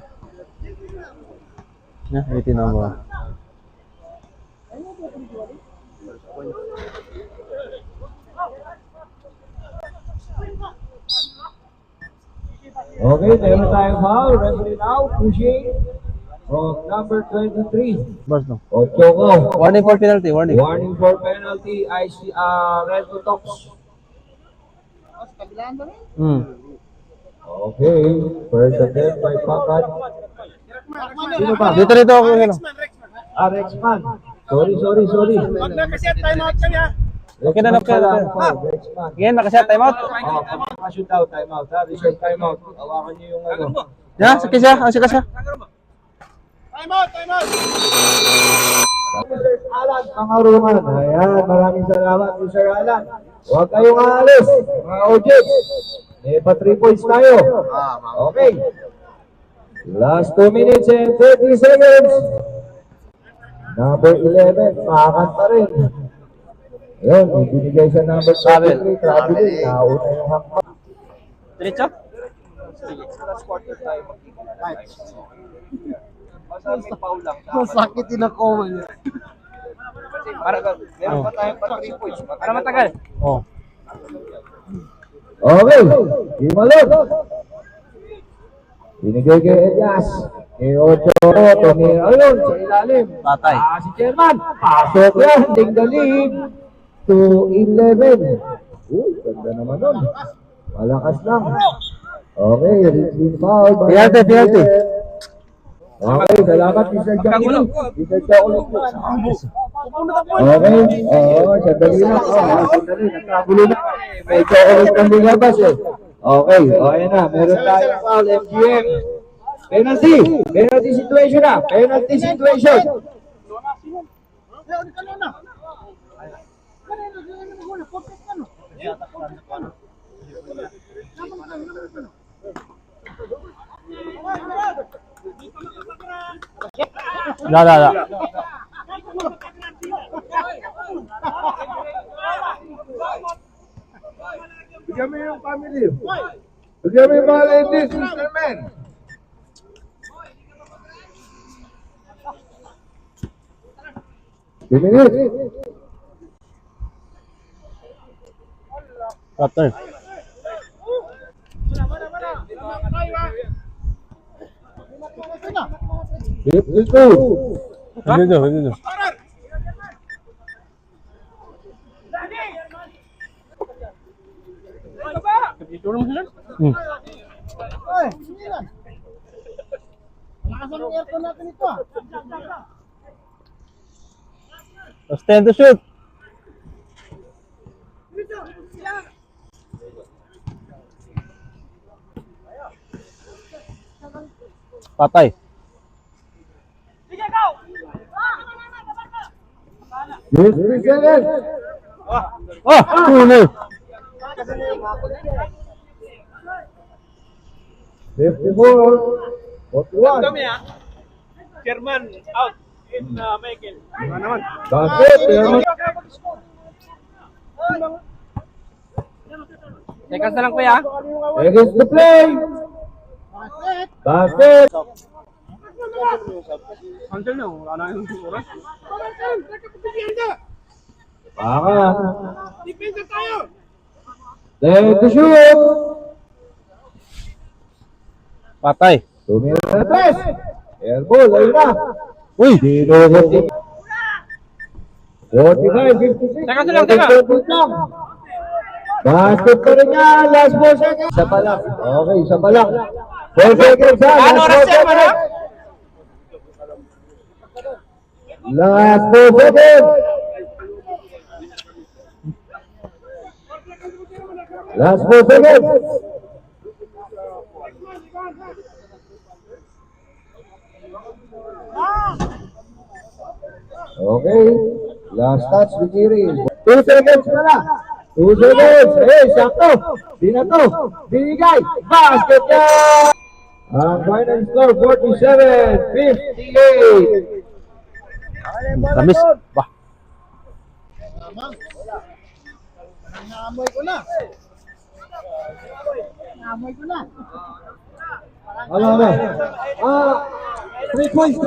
Yeah, 18 number. Okay, meron tayong foul. Referee now, pushing. from number 23. Boss, no. Ochoco. Warning for penalty, warning. Warning for penalty, Red Tox. Hmm. Okay, first attempt by Pakat. Sino ba? Dito ako. Rexman. Sorry. Okay na, okay na. Rexman. Again, nakaset, time out. Shoot out, time out. Reserve time out. Hawakan niyo yung ano. Ya, sakit siya. Ang sakit siya. Sir Alan, pangarungan. Ayan, maraming salamat, Sir Alan. Huwag kayong aalis, mga OJ. May pa 3 points tayo. Okay. Last 2 minutes and 30 seconds. Number 11, makakanta rin. Ayun, ibinigay sa number 23, traveling. Nauna yung hakma. Diretso? Masakit din ako. Meron pa tayo pa 3 points. Para matagal. Oh. Okay, Imalog. Binigay kay Elias. Kay Ocho, Tony, ayun, sa ilalim. Patay. Si Chairman, pasok yan, tinggaling. 2-11. Ganda naman nun. Malakas lang. Okay, routine foul. Penalty. Okay, salamat, Mr. Jackie. Mr. Jackie. Okay, sandali lang. Sandali, nagkagulo na. May chocolate kang lumabas eh. Okay, okay na. Meron tayong foul, MGM. Penalty situation na. Penalty situation. La. Bigyan mo yung family. Bigyan mo yung mga ladies, Mr. Men. Minutes. Cutter. Dito. Hmm. Lakasan ang aircon natin ito. Let's stand to shoot. Patay. Yes, 3 seconds. Oh, tuloy. 54. 41. Chairman out in Michael. Basket. Seconds na lang kuya. Against the play. Basket. Until now, wala na yung oras. Baka. Depensa tayo! Let to shoot. Patay. 2 minutes na 3. Airball, ayun na. Uy! Dino 45, 56. Teka. Basket pa rin yan. Last 4 seconds. Isa pa lang. Okay, isa pa lang. 4 seconds ha. Last 4 seconds. Last 4 seconds. Okay. Last touch, Bikiri. 2 seconds na lang. 2 seconds. Eh, sakto. Di na to. Binigay. Basket yan. Ang final score, 47-58. Tamis. Bah. Naamoy ko na. Ano? 3 points.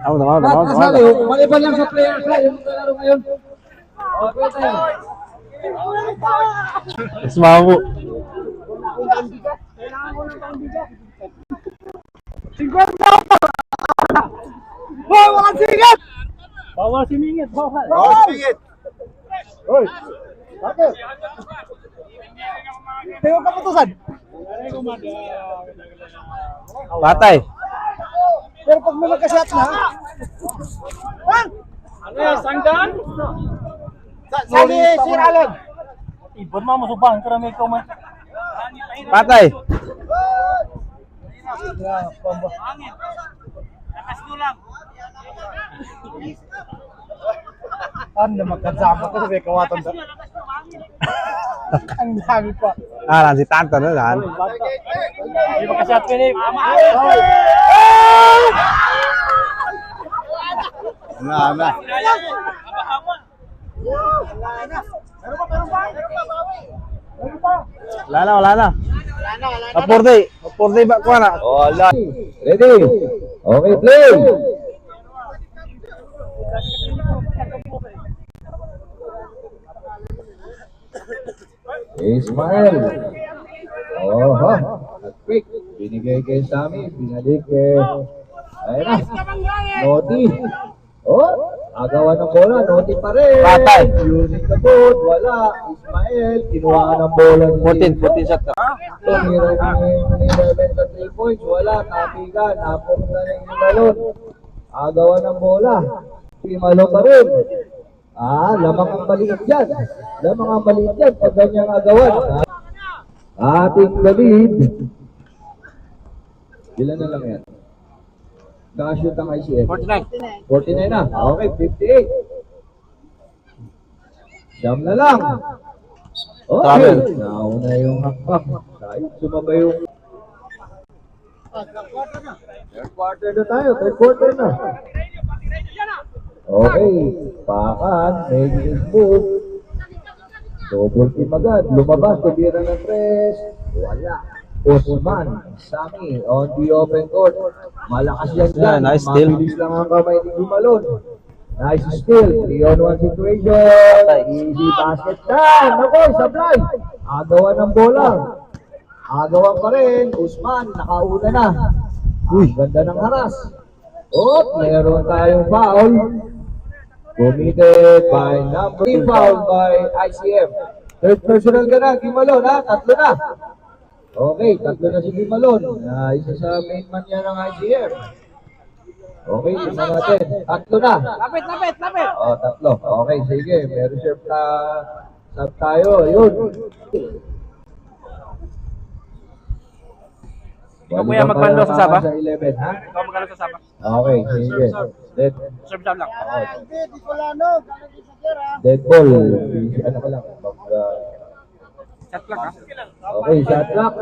Ako. Maliban lang sa players na yung kalaro ngayon. Okay tayo. Ismamu. Hoy, mga singit! Bawal simingit, bawal. Bawal simingit. Hoy. Bakit? Tayo kaputusan. Patay. Pero pag may magkasyat na, ano yan, sanggan? Sabi, Sir Alan. Ibon mo, masubang, karami ikaw man. Patay. Ano magkasama ko sa kawatan to? Ang dami pa. Ah, si Tanto na yan. Hindi magkasyat ko ni. Na. Wala na. Apurde ba ko na? Wala. Ready? Okay, play! Ismael. Oh, ha. Quick. Binigay kay Sammy. Binalik kay... Ayun na. Noti. Oh, agawan ng bola. Noti pa rin. Patay. Using the boot. Wala. Ismael. Kinuha ka ng bola. 14 shot ka. Tumira ni 11 sa 3 points. Wala. Tapigan. Napunta na yung balon. Agawan ng bola. Si Malo pa rin. Lamang ang maliit yan. Lamang ang maliit yan pag ganyang agawan. Ating galid. Ilan na lang yan? Nakashoot ang ICF. 49 na. Okay, 58. Siyam na lang. Okay. Nauna yung hakbang. Kahit sumabay yung... Third quarter na tayo. Third quarter na. Okay. Pakan. Make his move. Double team agad. Lumabas. Tumira ng press. Wala. Osman, Sammy, on the open court. Malakas yan dyan. Nice steal. Mabilis lang ang kamay ni Gumalon. Nice steal. 3-on-1 situation. Easy basket time. Nakoy, sablay. Agawan ng bola. Agawan pa rin. Usman, nakauna na. Ganda ng haras. Mayroon tayong foul. Committed by number 3 foul by ICM. Third personal ka na, Gumalon ha. Tatlo na. Okay, tatlo na si Gumalon. Isa sa main man niya ng ICM. Okay, tingnan natin. Tatlo na. Lapit. Tatlo. Okay, sige. May reserve na sub tayo. Ayun. Ikaw kuya magpando sa saba? Sa 11, ha? Ikaw magkano sa saba? Okay, sige. Serve down lang. Dead ball. Ano ka lang? Shot lang ha? Okay, shot clock.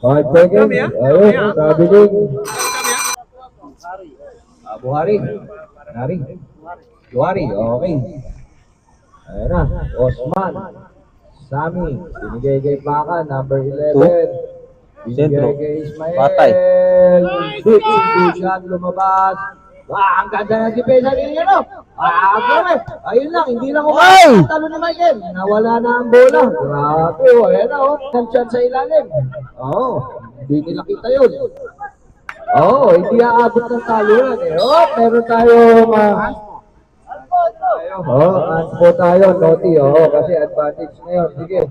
5 seconds. Ayun, sabi din. Buhari. Buhari, okay. Ayun na, Osman. Sammy, binigay kay Paka, number 11. Sentro. Binigay kay Ismael. Patay. Big lumabas. Ang ganda ng depensa ninyo, no? Grabe. Ayun lang, hindi lang ako talo ni Michael. Nawala na ang bola. Grabe, ayan na, Chance sa ilalim. Hindi nila kita yun. Hindi aabot ng talunan eh. Meron tayong... Anspo tayo, Noti. Kasi advantage na yun. Sige.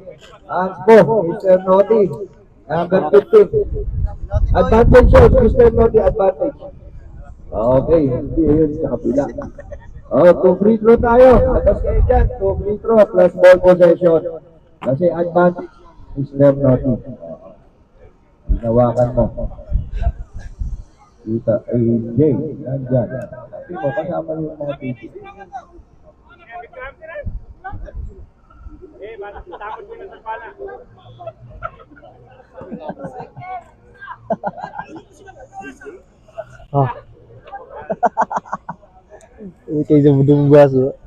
Anspo, Mr. Noti. Number 15. Advantage yun, Mr. Noti, advantage. Okay, hindi yun sa kapila. 2 free throw tayo. Atas kayo dyan, 2 free throw plus ball possession. Kasi advantage, Mr. Noti. Ginawakan mo. Kita, AJ, nandyan. Sabi mo, kasama yung mga TV. Kayak jembudung baso.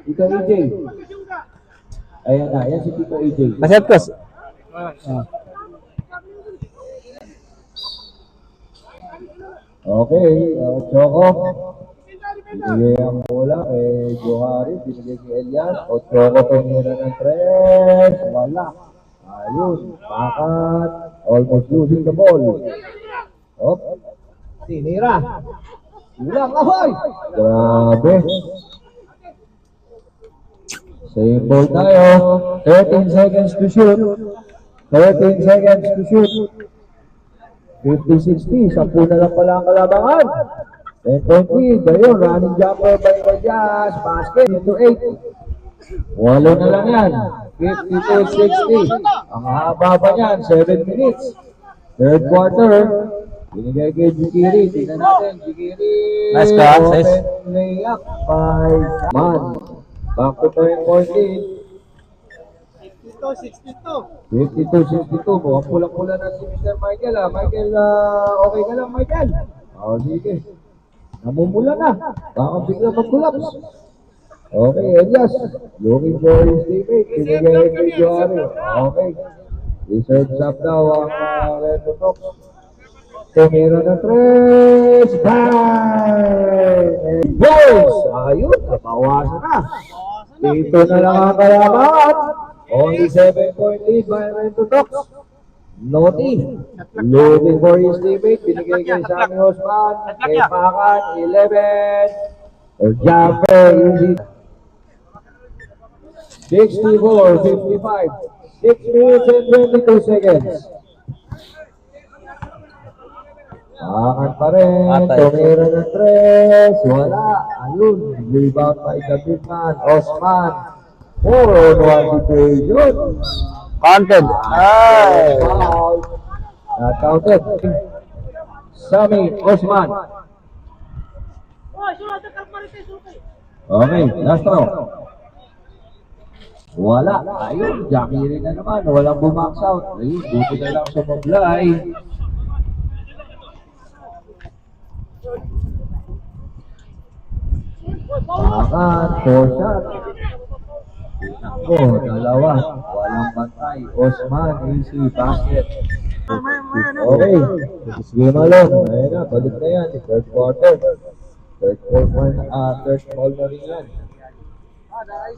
Tito AJ. Ayan na, yan si Tito AJ. Nasihat kas? Okay, Choco. Bigay ang bola. bola kay Johari, binigay kay Elias. Ochoco tumira ng 3. Wala. Ayun, Pakat. Almost losing the ball. Op, tinira. Kulang, ahoy! Grabe. Same ball tayo. 13 seconds to shoot. 13 seconds to shoot. 50-60. 10 na lang pala ang kalabangan. 10-point lead. Ayun, running jumper by Elias. Basket into 8. 8 na lang yan. 52-60. Ang haba pa niyan. 7 minutes. Third quarter. Binigay kay Jikiri. Tingnan natin. Jikiri. Nice pass, nice. Open layup by Man. Back to 10-point lead. 52-62. Mukhang pulang-pula na si Mr. Michael. Michael, okay ka lang, Michael? Sige. Namumula na. Baka bigla mag-collapse. Okay, Elias. Looking for his teammate. Binigay kay Johari. Okay. Reserve stop daw ang Red Sox. Tumira na 3. Bang! Boys! Ayun, nabawasan na. Dito na lang ang kalaban. Only 7-point lead by Red Sox. Noti. Looking for his teammate. Binigay kay Sammy Osman. Kay Pakan. 11. Jumper. Easy. 64-55. 6 minutes and 22 seconds. Pakan pa rin. Atay. Tumira ng 3. Wala. Ayun. Rebound by the big man. Osman. 4-on-1 situation. Counted. Ay! Foul. Not counted. Sammy Osman. Okay, last row. Wala. Ayun, Jackie rin na naman. Walang bumax out. Ayun, buti na lang sumablay. Pakan, 4 shot. Ako, dalawa. Walang bantay. Osman, easy basket. Okay. Sige malong. Ayun na, balik na yan. Third quarter. Third ball na rin yan.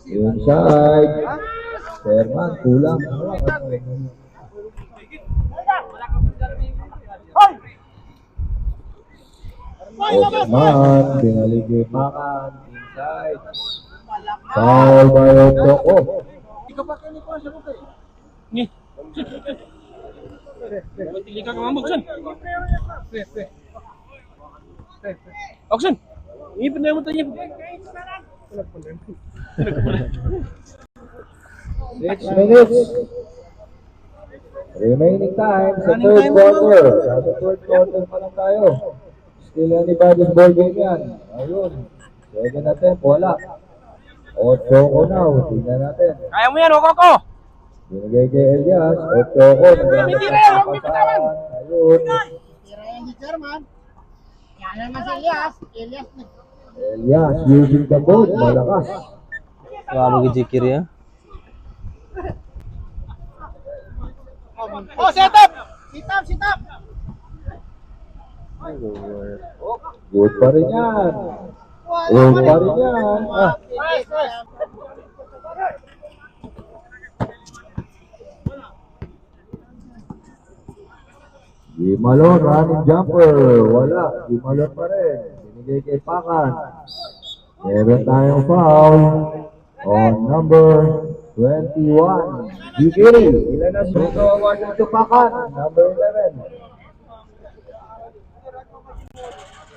Inside. Sherman, kulang. Osman, binalik kay Pakan. Inside. Foul by Ochoco. Action! Ipin na mo tayo. 6 minutes. Remaining time sa third quarter. Sa third quarter pa lang tayo. Still anybody's ball game yan. Ayun. Second attempt, wala. Ochoco now. Tingnan natin. Kaya mo yan, Okoko! Binigay kay Elias. Ochoco. Huwag bitawan! Ayun. Tira yan si Sherman. Yan naman si Elias. Elias using the ball. Malakas. Grabe kay Jikiri, ah. Oh, set up! Sit up! Good pa rin yan. Good pa rin yan. Gimalon, running jumper. Wala. Gimalon pa rin. Binigay kay Pakan. Meron tayong foul on number 21. Jikiri. Ilan na siya? Ito award to Pakan. Number 11.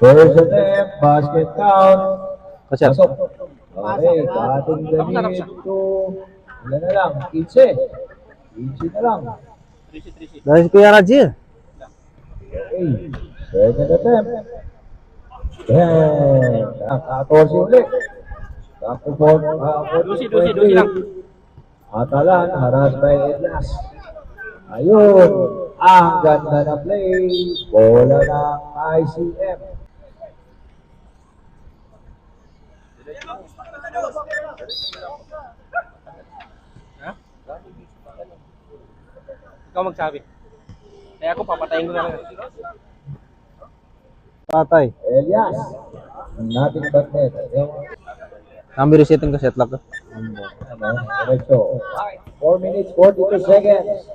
First attempt, basket count. Kasya. Pasok. Okay, ating ganit to, ilan na lang, 15. 15 na lang. Dahil si Kuya Rajil. Okay, second attempt. Then, 14 ulit. Tapos, Dusi lang. Atalan, haras by Elias. Ayun, ang ganda na play. Bola ng ICM. Ikaw magsabi. Kaya ako papatayin ko na lang. Patay. Elias, nothing but net. Number resetting ka, set lock ka. Diretso. 4 minutes, 42 seconds.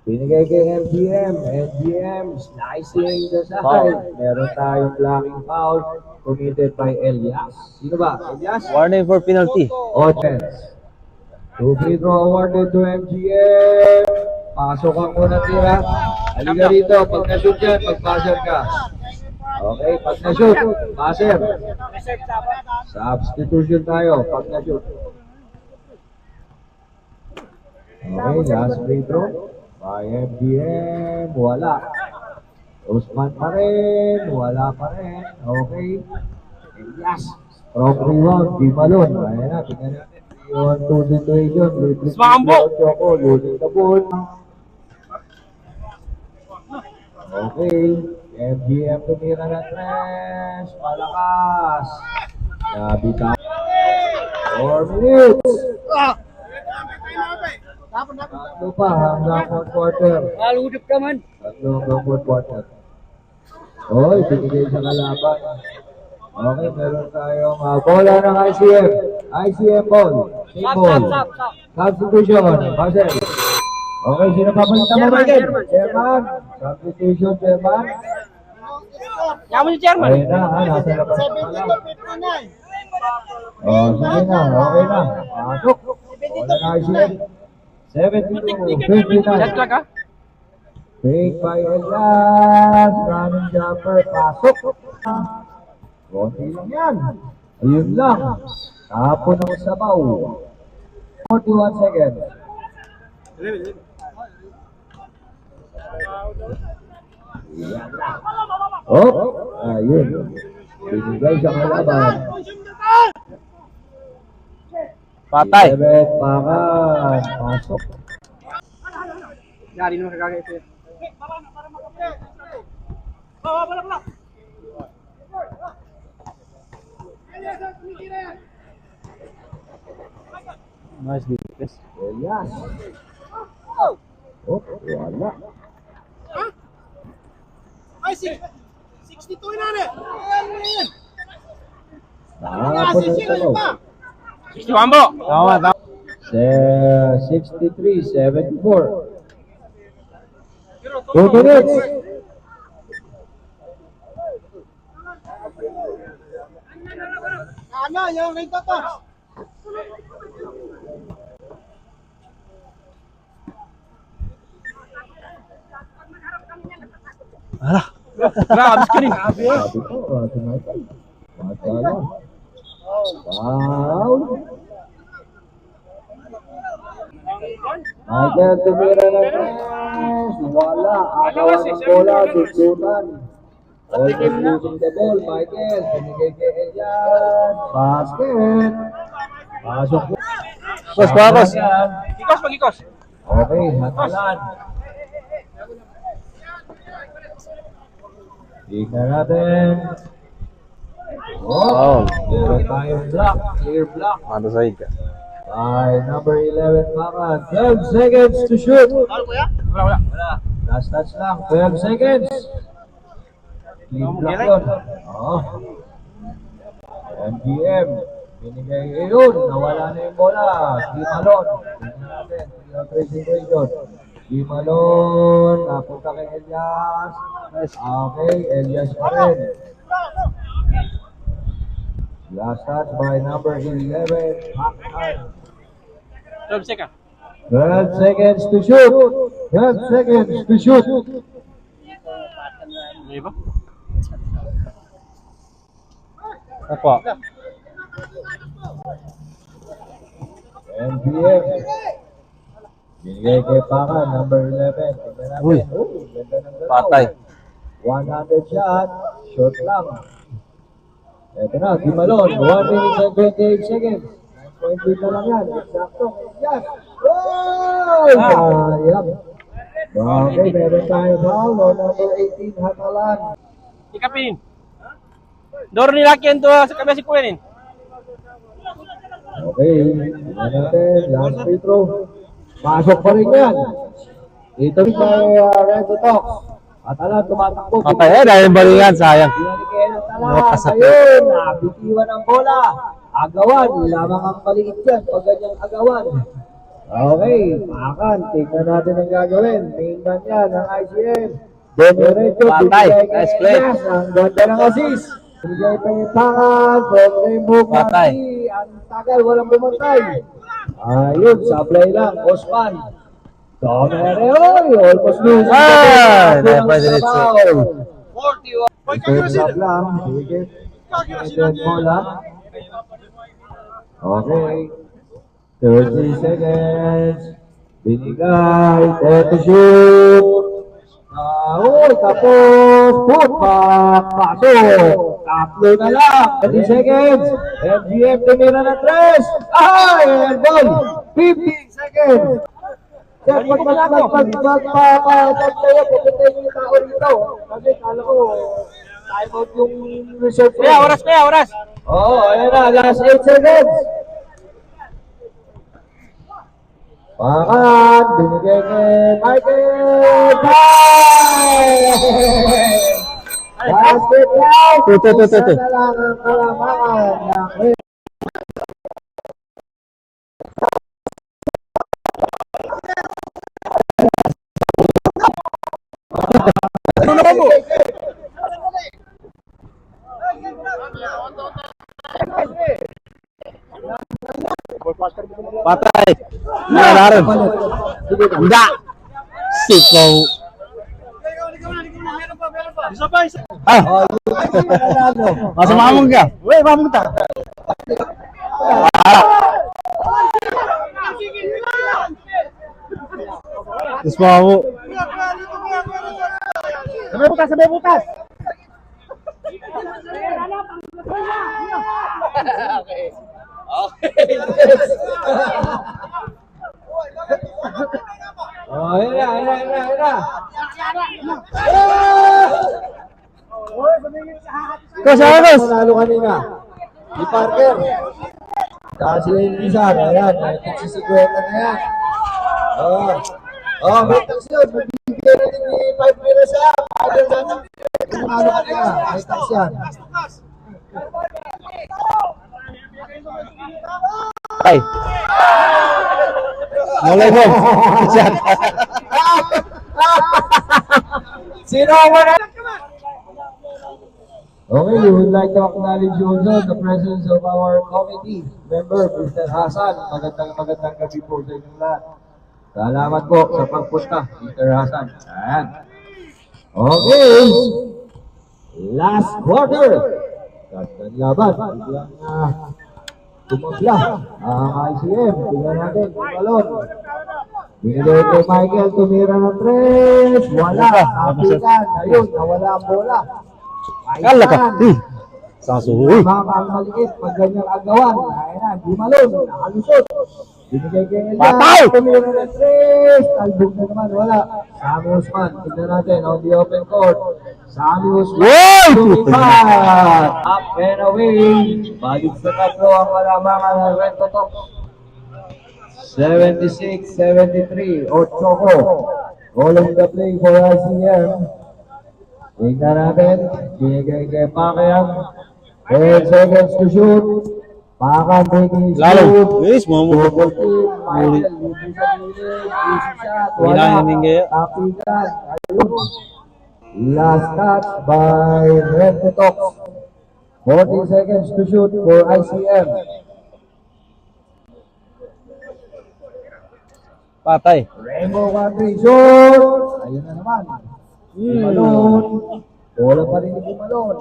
Binigay kay MGM. MGM slicing the side. Meron tayong blocking foul committed by Elias. Sino ba? Elias? Warning for penalty. Offense. 2 free throw awarded to MGM. Pasok ang unang tira. Halika rito. Pag na-shoot yan, mag-passer ka. Okay, pag na-shoot, passer. Substitution tayo pag na-shoot. Okay, last free throw. By MGM. Wala. Usman pa rin. Wala pa rin. Okay. Elias. Strong rebound. Di balon. Ayan na. Tingnan natin. Yung two situation. Choco. Losing the ball. Okay. MGM tumira ng tres. Malakas. Nabitaw. 4 minutes. Tatlo pa hanggang 4 quarter. Maludip ka man. Tatlo hanggang 4 quarter. Oy, binigay sa kalaban. Okay, meron tayong bola ng ICM. ICM ball. Same ball. Substitution. Basel. Okay, sino papalitan mo, Michael? Chairman. Substitution, Chairman. Yaman si chairman. Ayun na, nasa labas na pala. Oh, sige na, okay na. Pasok. Bola ng ICM. 72-59. Fake by Elias. Running jumper. Pasok. Konti lang yan. Ayun lang. Tapon ng sabaw. 41 seconds. Yan na. Oh, ayun. Binigay sa kalaban. Patay. Evet, pakan. Pasok. Yari naman kagagay ito. Nice defense. Elias. Oh, wala. Ay, 62 na rin. Tapon ng sabaw. 61 po. Tama, tama. 63-74. 2 minutes. Ano, yung rito to. Grabe screen. Sabi ko, tumatay. Matala. Foul. Michael tumira ng tres. Wala. Akawan ng bola. Dudutan. Almost losing the ball. Michael. Pinigay kay Elias. Basket. Pasok po. Kos, kos. Ikos, pag-ikos. Okay, hatalan. Tingnan natin. Wow. Meron tayong block. Clear block. Mata sa ka. By number 11, Pakan. 12 seconds to shoot. Wala. Last touch lang. 12 seconds. Clean block yun. Oo. MGM. Binigay yun. Nawala na yung bola. Di Malon. Tingnan natin. 3-3 situation. Di Malon. Napunta kay Elias. Okay. Elias pa rin. Last touch by number 11, Pakan. 12 seconds. 12 seconds to shoot. 12 seconds to shoot. May ba? Ako. MPM. Binigay kay Pakan, number 11. Tignan natin. Uy. Ganda ng galaw. Patay. 100 shot. Shot lang. Ito na, Di Malon. 1 minute and 28 seconds. 9.3 na lang yan. Exacto. Yes. Oh! Sayang. Okay, meron tayo foul. Number 18, Hatalan. Ikapin. Doro ni Lakyan to sa kabasi ko yan. Okay, tingnan natin. Last free throw. Pasok pa rin yan. Ito rin kay Red Talk. Atalan, tumatakbo. Patay. Dahil balingan, sayang. Binalikin ang Talan. Nakasakit. Ayun, nabitiwan ang bola. Agawan, lamang ang maliit yan pag ganyang agawan. Okay, Pakan, tingnan natin ang gagawin. Tingnan yan ang ICM. Diretso, Patay. bigay kay Nice play. Elias. Ang ganda ng assist. Bigay kay Pakan, from Rainbow Patay. Party. Ang tagal, walang bumantay. Ayun, sablay lang, Osman. Domere, oy, almost lose. Ay, napadiretso. Step lang, sige. Step bola. Okay. 30 seconds. Binigay. 30 shoot. Tapos put back. Pasok. Tatlo na lang. 30 seconds. MGM tumira na 3. Ay! And ball. 15 seconds. Sir, magpapatag kayo. Pupunta yung tao rito. Kasi kala ko, time out yung reserve. Kaya, oras. Oo, ayan na. Last 8 seconds. Pakan, binigay kay Michael. Basket out. Tutu. Isa na lang ang kalamangan ng Patay. Nalaran. Enggak. Sikaw. Ah. Masa mamang ka? Weh, mamang ta. Terus mau. Sabay butas. Oh, ayan na. Kus. Panalo kanina. Di Parker. Kasi yung isa, ayan. Nagsisikwenta na yan. May tax yun. Magbibigay na din ni 5 pira siya. Panalo kanina. May tax yan. Ay. Mulai bom. Siap. Sino ang wala? Okay, we would like to acknowledge also the presence of our committee member, Mr. Hasan. Magandang gabi po sa inyong lahat. Salamat po sa pagpunta, Mr. Hasan. Ayan. Okay. Last quarter. Gandang laban. Biglang tumabla ang ICM. Tingnan natin kung balon. Binigay kay Michael, tumira ng 3. Wala. Kapitan. Ayun, nawala ang bola. Kala ka. Sasuhui. Mga ang maliit, pag ganyang agawan. Ayun na, di malon. Nakalusot. Binigay kay Elias. Patay! Tumira ng 3. Talbog na naman, wala. Sammy Usman. Tignan natin on the open court. Sammy Usman. Wow! Lumipat. Up and away. Balik sa tatlo ang malamangan ng Red Totok. 76-73. Ochoco. Calling the play for ICM. Tingnan natin. Binigay kay Pacquiao. 10 seconds to shoot. Pakan taking shoot. Lalo. Guys, mau Double team. Michael. Easy shot. Wala. Bilang yung mingge. Kapitan. Ayun. Last touch by Red Totok. 40 seconds to shoot for ICM. Patay. Rainbow Country shoot. Ayun na naman. Malon. Bola pa rin ni Malon.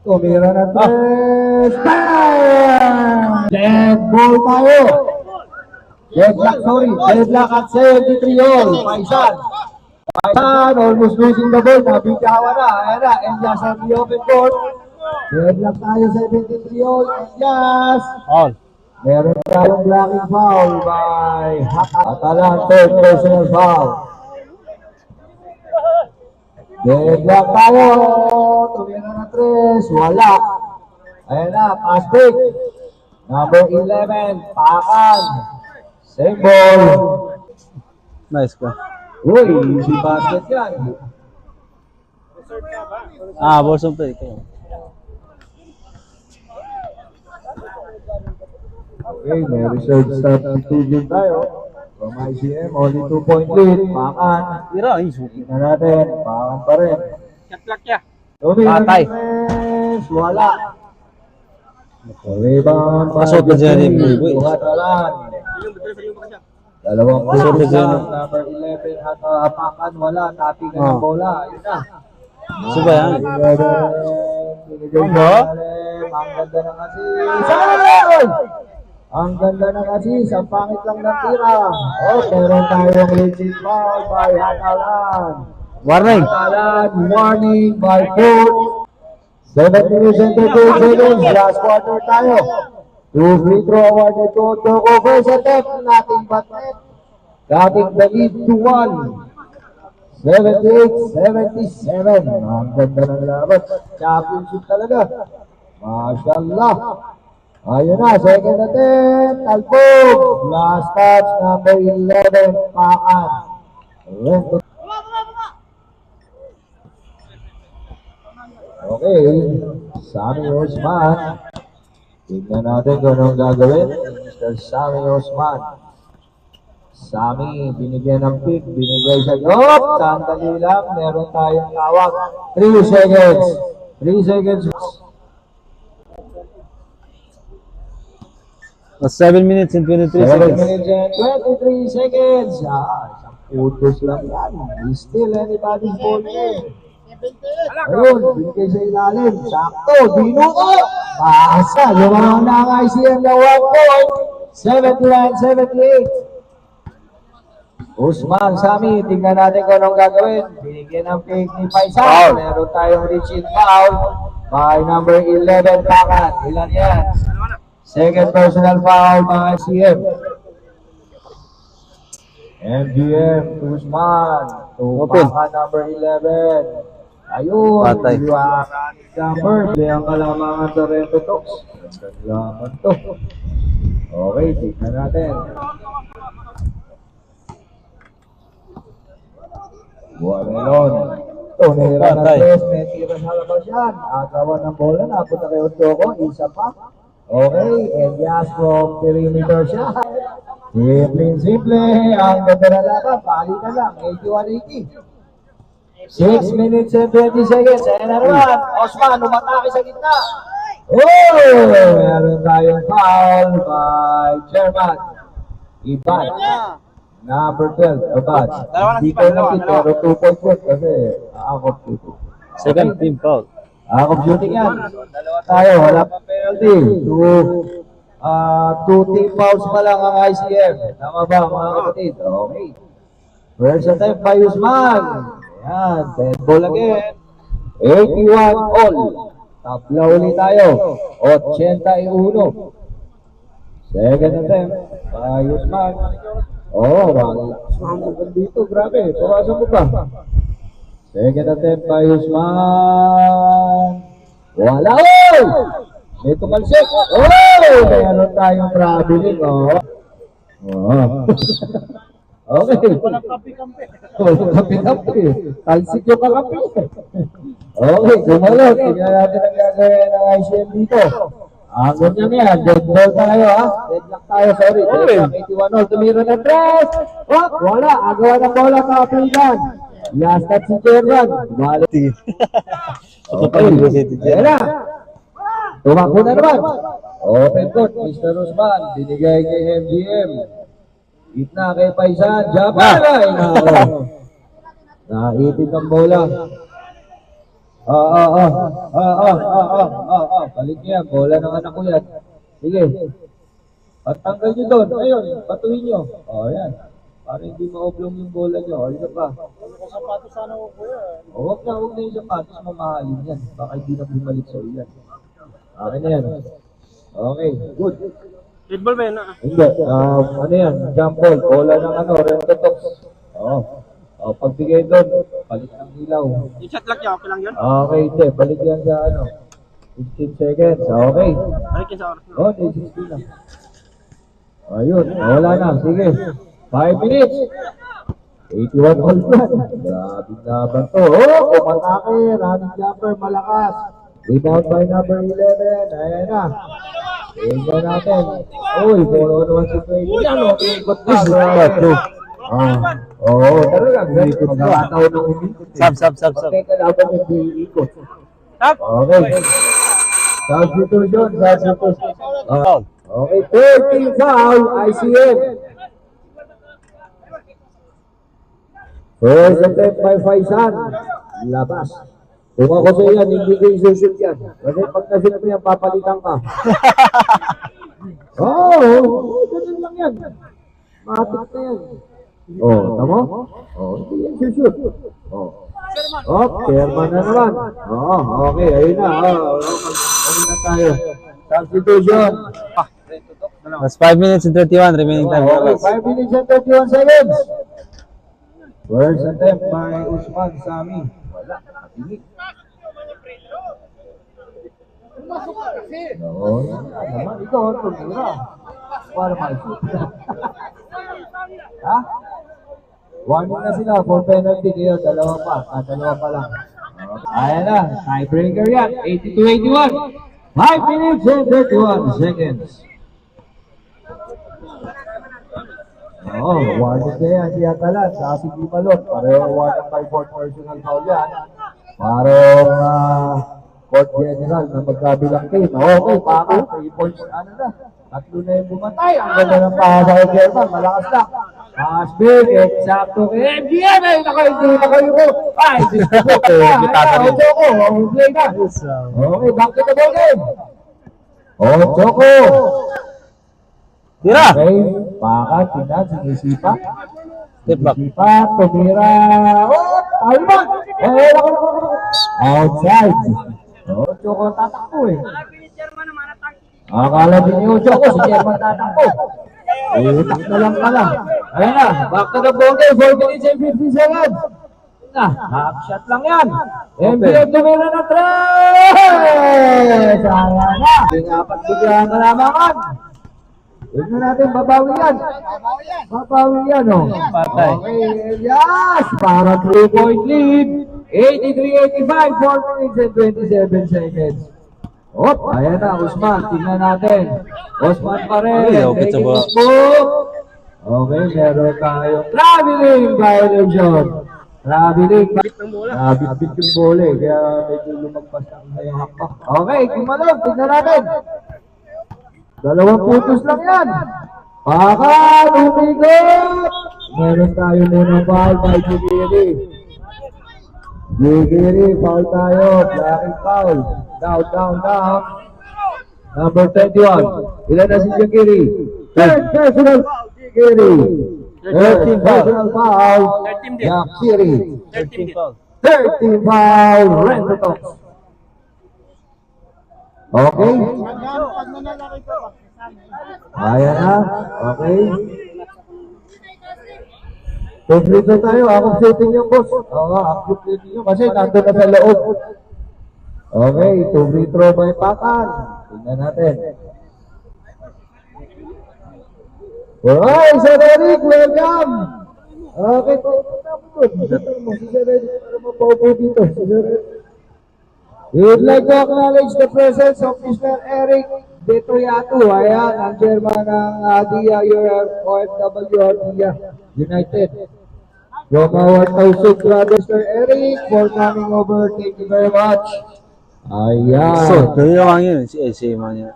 Tumira na 3. Bam! Dead ball tayo. Deadlock, sorry. Deadlock at 73 all. Paisan. Almost losing the ball. Nabigyawa na. Ayan na. Elias on the open court. Deadlock tayo 73 all. Elias. All. Meron tayong blocking foul by Atalan, third personal foul. Deadlock tayo. Tumira na 3. Wala. Ayan na. Pass break. Number 11. Pakan. Same ball. Nice ka. Uy, easy basket yan. Ball serve to. Ikaw. Okay, may reserve substitution tayo. From ICM, only 2-point lead. Pakan. Tira, ay, suki. Tingnan natin, pakan pa rin. Patay. Defense, wala. Rebound, Pasok na dyan yung Boy Boy. Hatalan. Dalawang Pasok na puso dyan. lang. Number 11, Pakan, wala. Tapi ka ng bola. Ayun na. Sino ba yan? Ang ganda na kasi. Ang ganda na kasi. Ang pangit lang ng tira. Oh, meron tayong legit foul by Hatalan. Warning. Hatalan, warning by coach. 7 minutes and 38 seconds. Last quarter tayo. 2 free throw awarded to Choco. First attempt, nating batnet. Dating the lead to 1. 78-77. Ang ganda ng laban. Championship talaga. Mashallah. Ayun na, second attempt. Talbog. Last touch, number 11, Pakan. Okay, Sammy Osman. Tignan natin kung anong gagawin. Mr. Sammy Osman. Sammy, binigyan ng pick, binigay sa Yup! Sandali lang, meron tayong tawag. 3 seconds. 3 seconds. 7 minutes and 23 7 seconds. minutes and 23 seconds. Isang putos lang yan. Still anybody's ball game. Ayun, binigay sa ilalim. Sakto, dinuto. Basa, lumang na ang ICM na 1 point. 79-78. Usman, Sami, tingnan natin kung anong gagawin. Binigyan ng pick ni Paisan. Meron tayong rigid foul by number 11, Pakan. Ilan yan? Second personal foul by ICM. MGM, Usman. To Pakan, number 11. Ayun, Patay. number. Ang kalamangan sa Reto Talks. Kalaman to. Okay, tignan natin. Buwanelon. Tumira na Patay. tres, may tira sa labas yan. Agawan ng bola, napunta kay Otoko, isa pa. Okay, and yes, from perimeter shot. Simple. Ang ganda na laban, pali na lang, 81-80. 6 minutes and 20 seconds. Ayan na naman. Osman, umatake sa gitna. Oh! Meron tayong foul by Chairman Iban. Number 12, Iban. Hindi ko natin, pero 2 point point kasi out of duty. Second team foul. Out of duty yan. Tayo, wala pa penalty. 2 team fouls pa lang ang ICM. Tama ba mga kapatid? Okay. First attempt by Usman. Yan, 10 ball again. 81 all. Tapla ulit tayo. 81. Second attempt by Usman. Oh, wala. Usman dito, grabe. Pawasan mo pa. Second attempt by Usman. Wala. Oh! May tumalsik. Oh! Meron tayong traveling. Oh. Oh. Okay. Walang kapi-kampi. Talsik yung kakapi. Okay, sumalot. Tingnan natin ang gagawin ng ICM dito. Ang ganyan yan. Dead ball tayo ha. Deadlock tayo, sorry. Deadlock 81 all. Tumira ng tres. Oh, wala. Agawa ng bola sa kapitan. Last touch si Chairman. Balik. Okay. Ayan na. Tumakbo na naman. Open court. Mr. Usman. Binigay kay MGM. Gitna kay Paisan, Japan ay naipit ang bola. Balik niya, bola ng anak ko yan. Sige. Patanggal nyo doon. Ayun, patuhin nyo. Yan. Para hindi ma-oblong yung bola nyo. Isa pa. Sapatos sana ko kuya. Huwag na yung sapatos, mamahalin yan. Baka hindi na bumalik sa ulan. Akin na yan. Okay, good. Streetball ba yun? Hindi, ano yan, jump ball, bola ng Reto Talks. Pagbigay doon, palit ng ilaw. Yung shot lock niya, okay lang yun? Okay, hindi, palit yan sa 15 seconds, okay. Balikin sa oras. 16 lang. Ayun, wala na, sige. 5 minutes. 81 all yan. Grabe laban to. Oh, umatake. Running jumper, malakas. Rebound by number 11. Ayan na. Tingnan natin. Uy, 4-on-1 situation. Yan, okay. Ikot na. Tatlo. Oo, talaga. Magkakataon ng umikot. Sub. Okay, kalaban yung diikot. Okay. Substitution. Okay, 13 foul, ICM. First attempt by Faisan. Labas. Kung ako sa yan, hindi ko isushoot yan. Kasi pag nasunod mo yan, papalitan ka. Ganun lang yan. Matik na yan. Tama? Hindi yan isushoot. Chairman na naman. Okay, ayun na. Okay na tayo. Substitution. That's 5 minutes and 31 remaining time. Okay, 5 minutes and 31 seconds. First attempt by Usman Sami. Wala, nakatingin. Naman ikaw, tumira. Para mag-shoot. Ha? Warning na sila for penalty kayo. Dalawa pa lang. Ayan na, tiebreaker yan. 82-81. 5 minutes and 31 seconds. Warning na yan si Atalan sa si Gimalot. Pareho warning by fourth personal foul yan. Parang court general na magkabilang team. Okay, baka 3 points ano na. Tatlo na yung bumatay. Ang ganda ng pahasa kay German. Malakas na. Pass big, eksakto kay MGM. Ay, hindi na kayo ko. Ay, distributo na. Choco, play na. Okay, back to the ball game. Choco. Tira! Okay, baka, tinan, sinisipa. Step back. Sinisipa, tumira. Alma! Outside. Choco, tatakbo eh. Akala din yung Choco, si German tatakbo. Utak na lang pala. Ayan na, back to the ball game, 4 minutes and 50 seconds. Half shot lang yan. MBM tumira na 3! Sayang na. Pingapat biglaan na lamangan. Tignan natin, babawi yan. Babawi yan, Patay. Okay, yes! Para 3-point lead. 83-85, 4 minutes and 27 seconds. Ayan na, Usman. Tingnan natin. Usman pa rin. Okay, Taking his move. Okay, meron tayong traveling violation. Traveling. Nabit yung bola eh. Kaya medyo lumagpas ang yung hakpak. Okay, Gimalog. Tingnan natin. 2 putos lang yan. Baka, lumigot. Meron tayo muna foul by Jigiri. Jigiri, foul tayo. Blocking foul. Down. Number 21. Ilan na si Jigiri? Third personal foul, Jigiri. Third personal foul, Jigiri. 13 foul. 13 foul, Renzo Tox. Okay? Ayan na. Okay. Complete na tayo. Akong setting yung boss. Akong setting yung kasi nandun na sa loob. Okay. 2 free throw by Pakan. Tingnan natin. Alright, Sir Eric, welcome. Okay, punta mo si Sir Eric para mapaupo dito. Sir Eric. We would like to acknowledge the presence of Mr. Eric Detoyato, ayan, ang chairman ng DIA OFW DIA United. From our Tausug brother, Mr. Eric, for coming over. Thank you very much. Ayan. So, tuloy lang yun. Si man yun.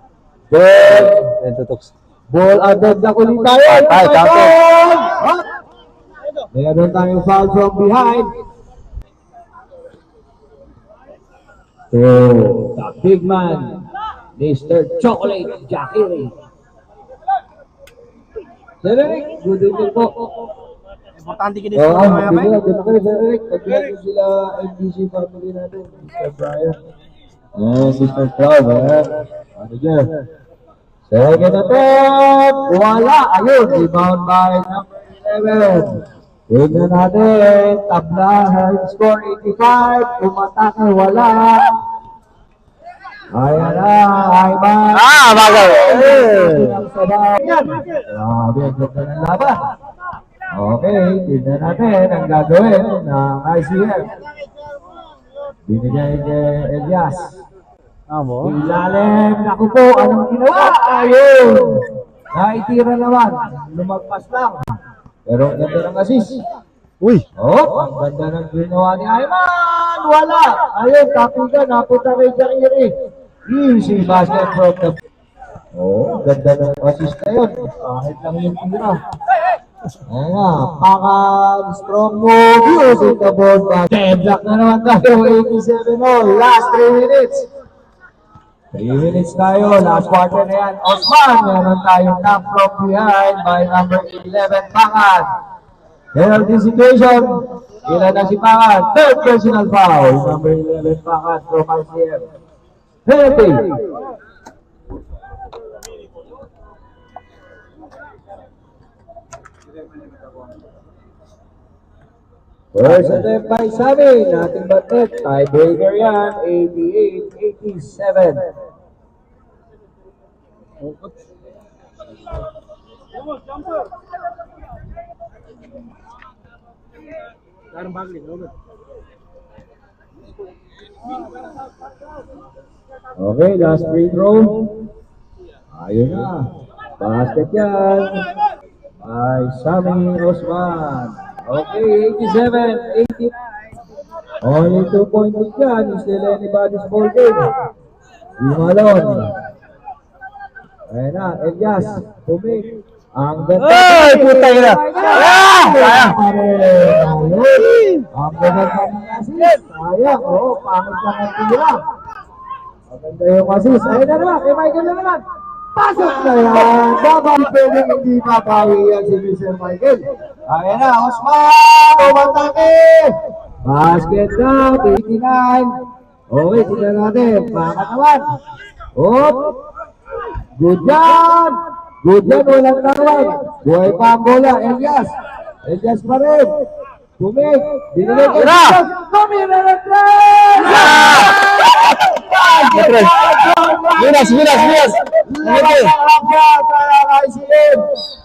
Ball agad na ulit tayo. Patay, tapos. Meron tayong foul from behind. So, the big man, Mr. Chocolate Jackie. Sir Eric, good evening po. Importante ka din Oo, sa mga bigla, dito kayo, Sir Eric. Pagkakit sila MDC family natin, Mr. Brian. Mr. Cloud, manager. Second attempt, wala, ayun, rebound by number 11. Tignan natin, tabla, score 85, tumatake, wala. Ayan na, Ayman. Bagay! Yan. Grabe, ang ganda ng laban. Okay, tignan natin ang gagawin ng ICF. Binigay kay Elias. Amo. Ilalim, naku po, anong ginawa? Ayun! Naitira naman, lumagpas lang. Pero ang ganda ng assist. Uy! Oh, ang ganda ng ginawa ni Ayman! Wala! Ayun, kapitan, napunta kay Jakiri. Easy basket from the... Oh, ganda ng assist na yun. Kahit lang yung tira. Ayan na, Pakan, strong move, using the ball back. Block na naman tayo, 87 all, last 3 minutes. 3 minutes tayo, last quarter na yan. Osman, meron tayong knock from behind by number 11, Pakan. Penalty situation, ilan na si Pakan? Third personal foul, number 11, Pakan from ICM. Penalty. First attempt by Sami, nothing but net. Tiebreaker yan, 88-87. Okay, last free throw. Ayun na. Basket yan. By Sami Osman. Okay, 87-80. Only 2-point lead yan. Is still anybody's ball game. Imalon. Ayan na, Elias. Tumig. Ang ganda. Ay, puta yun na. Sayang. Ang ganda ng assist. Sayang. Oo, pangit lang ang tira. Maganda yung assist. Ayun na naman, kay Michael na naman. Pasok na yan. Babang pwedeng hindi mapawi yan si Mr. Michael. Ayan na, Osman. Umatake. Basket na, 89. Okay, tignan natin. Pakat naman. Hop. Good job. Good job, walang tawag. Buhay pa ang bola, Elias. Elias pa rin. Tumig. Dinilay kay Elias. Tumira ng tres! Binas!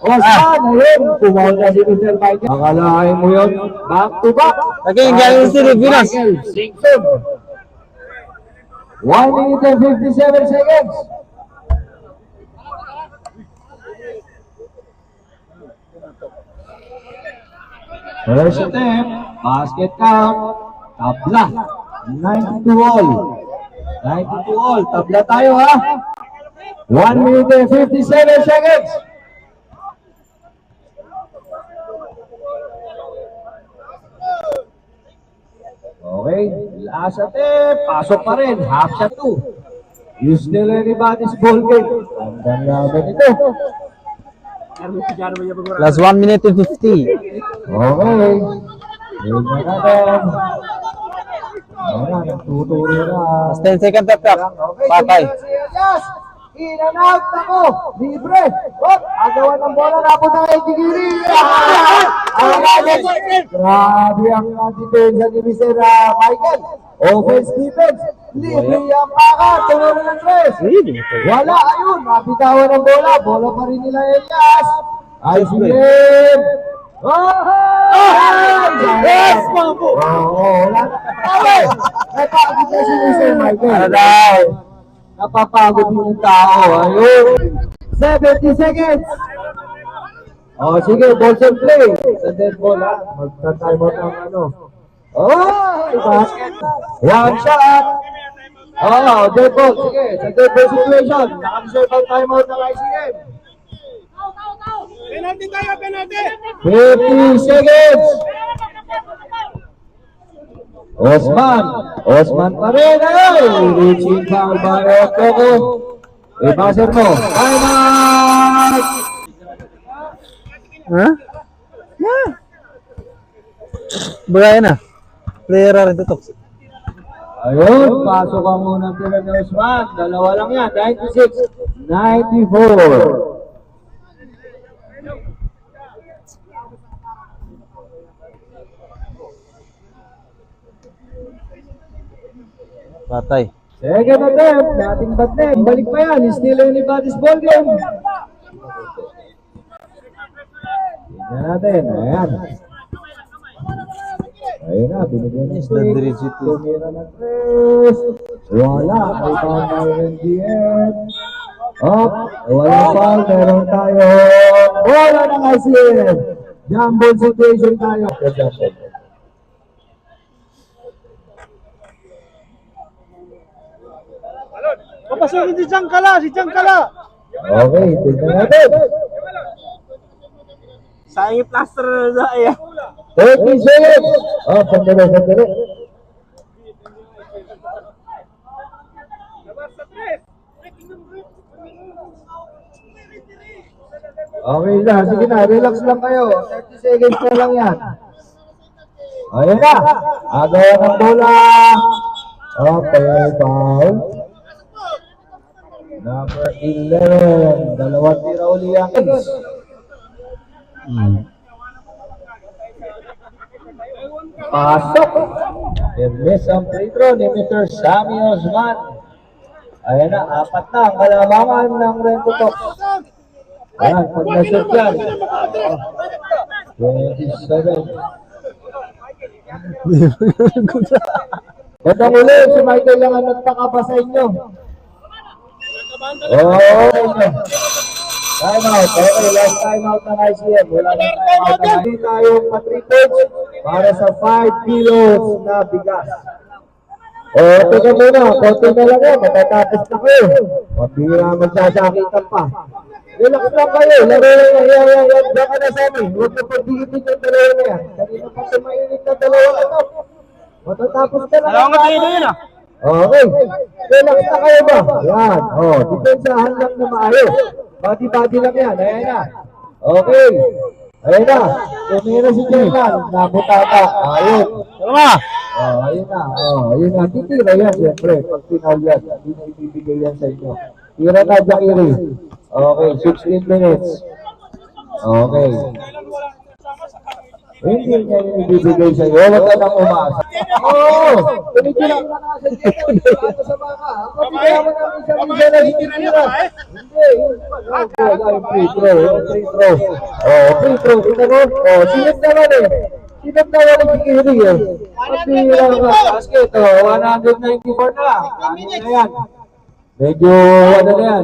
Osman, ayun. Tumawag na si Mr. Michael. Akalain mo yun. Back to back. Naging galing si Binas. Singson. 1 minute and 57 seconds. First attempt, basket count, tabla, 92 all. 92 all, tabla tayo ha. 1 minute and 57 seconds. Okay, last attempt, pasok pa rin, half shot 2. You still anybody's ball game. Ang ganda ito. Last 1 minute and 50. Okay. Tignan natin. Ayan, nagtuturo na. Last 10 seconds up. Patay. Yes! In and out ako! Libre! Hop! Agawan ng bola, napunta kay Tigiri! Grabe ang depensa ni Mr. Michael. Offense, defense. Libre ang Paka. Tumuro ng tres. Wala, ayun. Napitawan ng bola. Bola pa rin nila Elias. ICM! Yes! Wala. Napagod na si Mr. Michael. Napapagod din yung tao. Ayun. 70 seconds. Oh, sige, balls and play. Sa dead ball, ha? Magta-time out ang ano. Oh, basket. One shot. Oh, dead ball. Sige, sa dead ball situation. Nakareserve ang time out ng ICM. Penalty tayo, penalty! 50 seconds. Osman pa rin. Ay, reaching foul by Otoko. I-buzzer mo. Time out. Ha? Yeah. Bagay na. Player rin ito. Ayun, pasok ang unang tira ni Osman. Dalawa lang yan. 96-94. Patay. Second attempt, dating batnet. Balik pa yan, still anybody's ball game. Tingnan natin. Ayan. Ayun na, binigyan ng stick. Tumira ng tres. Wala. Rebound by NGM. Up. Walang foul. Meron tayo. Wala ng ICF. Jumble situation tayo. Papasukin si Changkala! Okay, tignan natin. Sayang yung plaster na iya. 30 seconds. Oh, sandali. Okay na, sige na, relax lang kayo. 30 seconds na lang yan. Ayun na, agaw ng bola. Okay, foul. Number 11, dalawang tira uli ang Kings. Pasok. Miss ang free throw ni Mr. Sammy Osman. Ayan na, 4 na ang kalamangan ng Rento Talk. Ayan, pag na-shoot yan. 27. Batang uli, si Michael lang ang nagtaka pa sa inyo. Time out. Okay, last time out ng ICM. Wala na time out. Hindi tayong matripod para sa 5 kilos na bigas. Teka muna. Konti na lang yan. Matatapos na kayo. Mabira magsasakitan pa. Relax lang kayo. Laro lang yan. Diyan ka na sa amin. Huwag na pagdigipin yung dalawa na yan. Kanina pa sa mainit na dalawa na to. Matatapos na lang. Alam ko tayo yun ah. Okay. Relax na kayo ba? Yan. Depensahan lang na maayos. Body lang yan. Ayan na. Okay. Ayan na. Tumira si Jerman. Nabutata. Ayun. Tama! Ayun na. Ayun na. Titira yan siyempre. Pag final yan. Hindi na ibibigay yan sa inyo. Tira na, Jakiri. Okay. 16 minutes. Okay. Hindi niya yung ibibigay sa iyo. Huwag ka nang umasa. Tumigilang ka na sa dito. Sa baka. Pabigyan mo namin sa mga na hinitira. Hindi. Free throw. Free throw. Kita mo? Sinip naman eh. Sinip naman ang kikiri eh. Pagpira ka. Basket. 194 na. Ano na yan? Medyo ano na yan.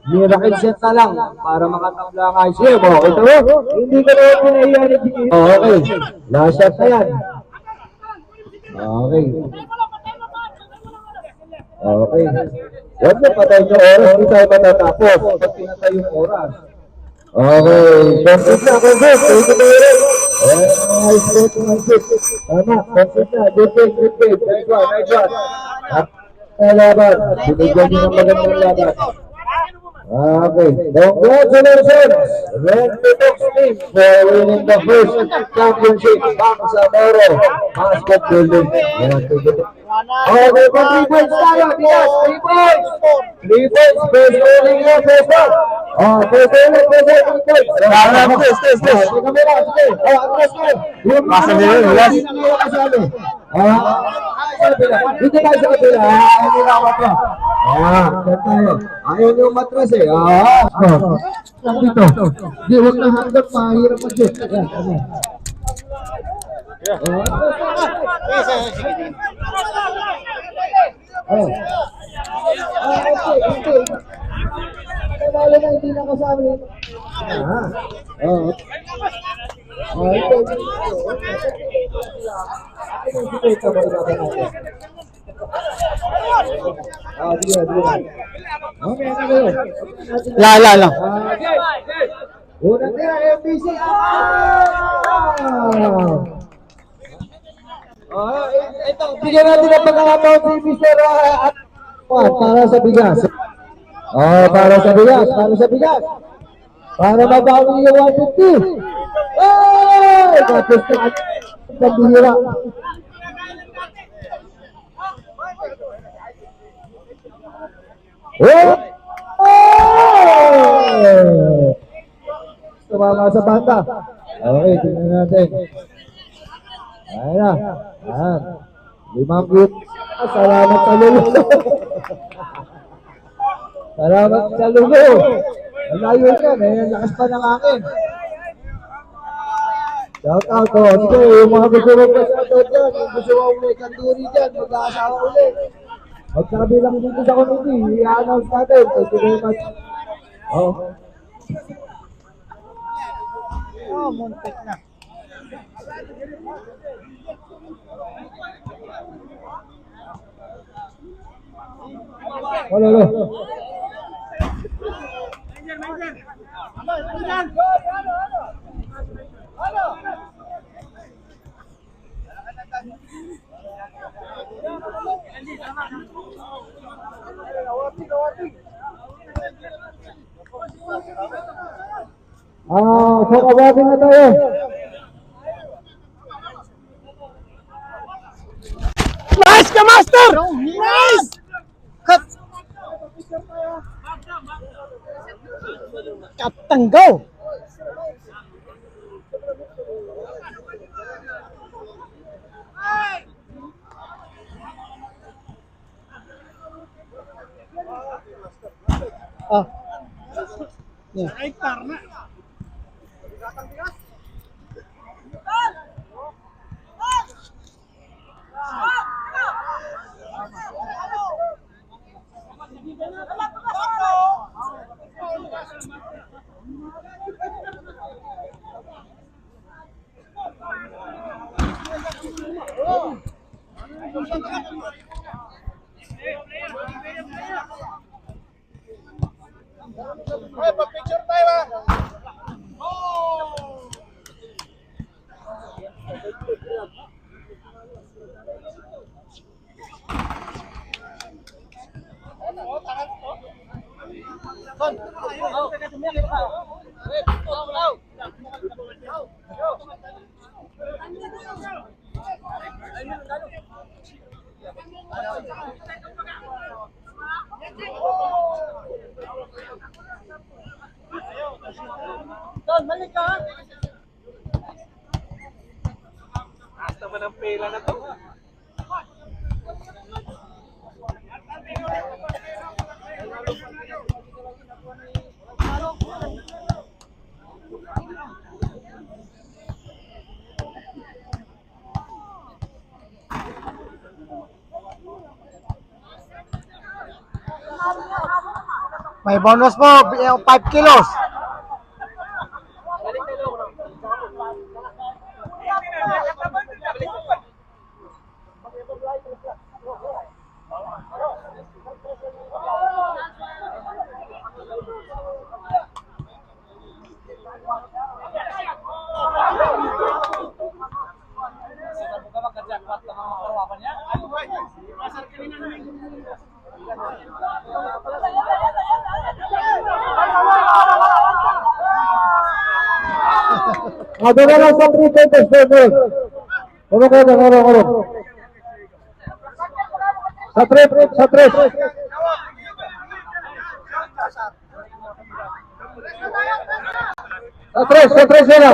Miracle set na lang para makatabla ang ICM. Ito mo, hindi ka naman pinahiyan ni Gigi. Okay, last shot na yan. Okay. Huwag na patay yung oras, hindi tayo matatapos. Pag pinatay yung oras. Okay, consist na. Tama, consist na. Good game. Nice one. Laban. Binigyan nyo ng magandang laban. Okay, congratulations, Rento Talk team, for winning the first championship back sa Moro Basketball League. Okay, pa 3 points tayo, Diaz, 3 points! 3 points, first rolling yung first one. First rolling, 3 points. Stay. Kamera, sige. Atras ko. Masa nila, Diaz. Dito tayo sa kabila. Hindi na ako. Dito tayo. Ayaw niyo matras eh. Dito. Di, huwag na hanggang mahirap mag-shoot. Lalo na hindi nakasama. La. Unang tira, MPC. Ito, bigyan natin ang pagkakataon si Mr. para sa bigas. Para sa bigas. Para mabawi yung 150. Tapos na pagbihira. Tumama sa banda. Okay, tingnan natin. Ayan na. Ayan. 5 feet. Salamat sa lulo. Salamat sa lulo. Malayo yan. Lakas pa ng akin. Shout out, oh. Sige, yung mga gusto mo pa shout out dyan, yung gusto mo may kanduri dyan, mag-aasawa ulit. Magsabi lang dito sa committee, i-announce natin. Thank you very much. Oh. Oh, muntik na. Halo, halo. So kabatin na tayo. Nice ka, Master! Nice! Cut! Captain, go! Ah. Yeah. Don, balik ka! Basta ba ng pera na to? May bonus po, 5 kilos. Ada lang sa 3 pesos, pesos. Ano ka na, ano. Sa 3, sa 3. Sa 3 sila.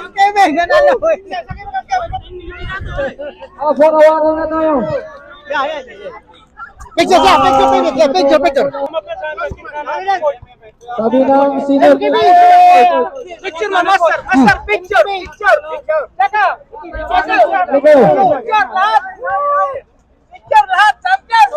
MKB, nanalo. Kawaran na tayo. Picture. Sabi ng senior. Picture mo, Master, picture. Teka. Picture lahat, champion.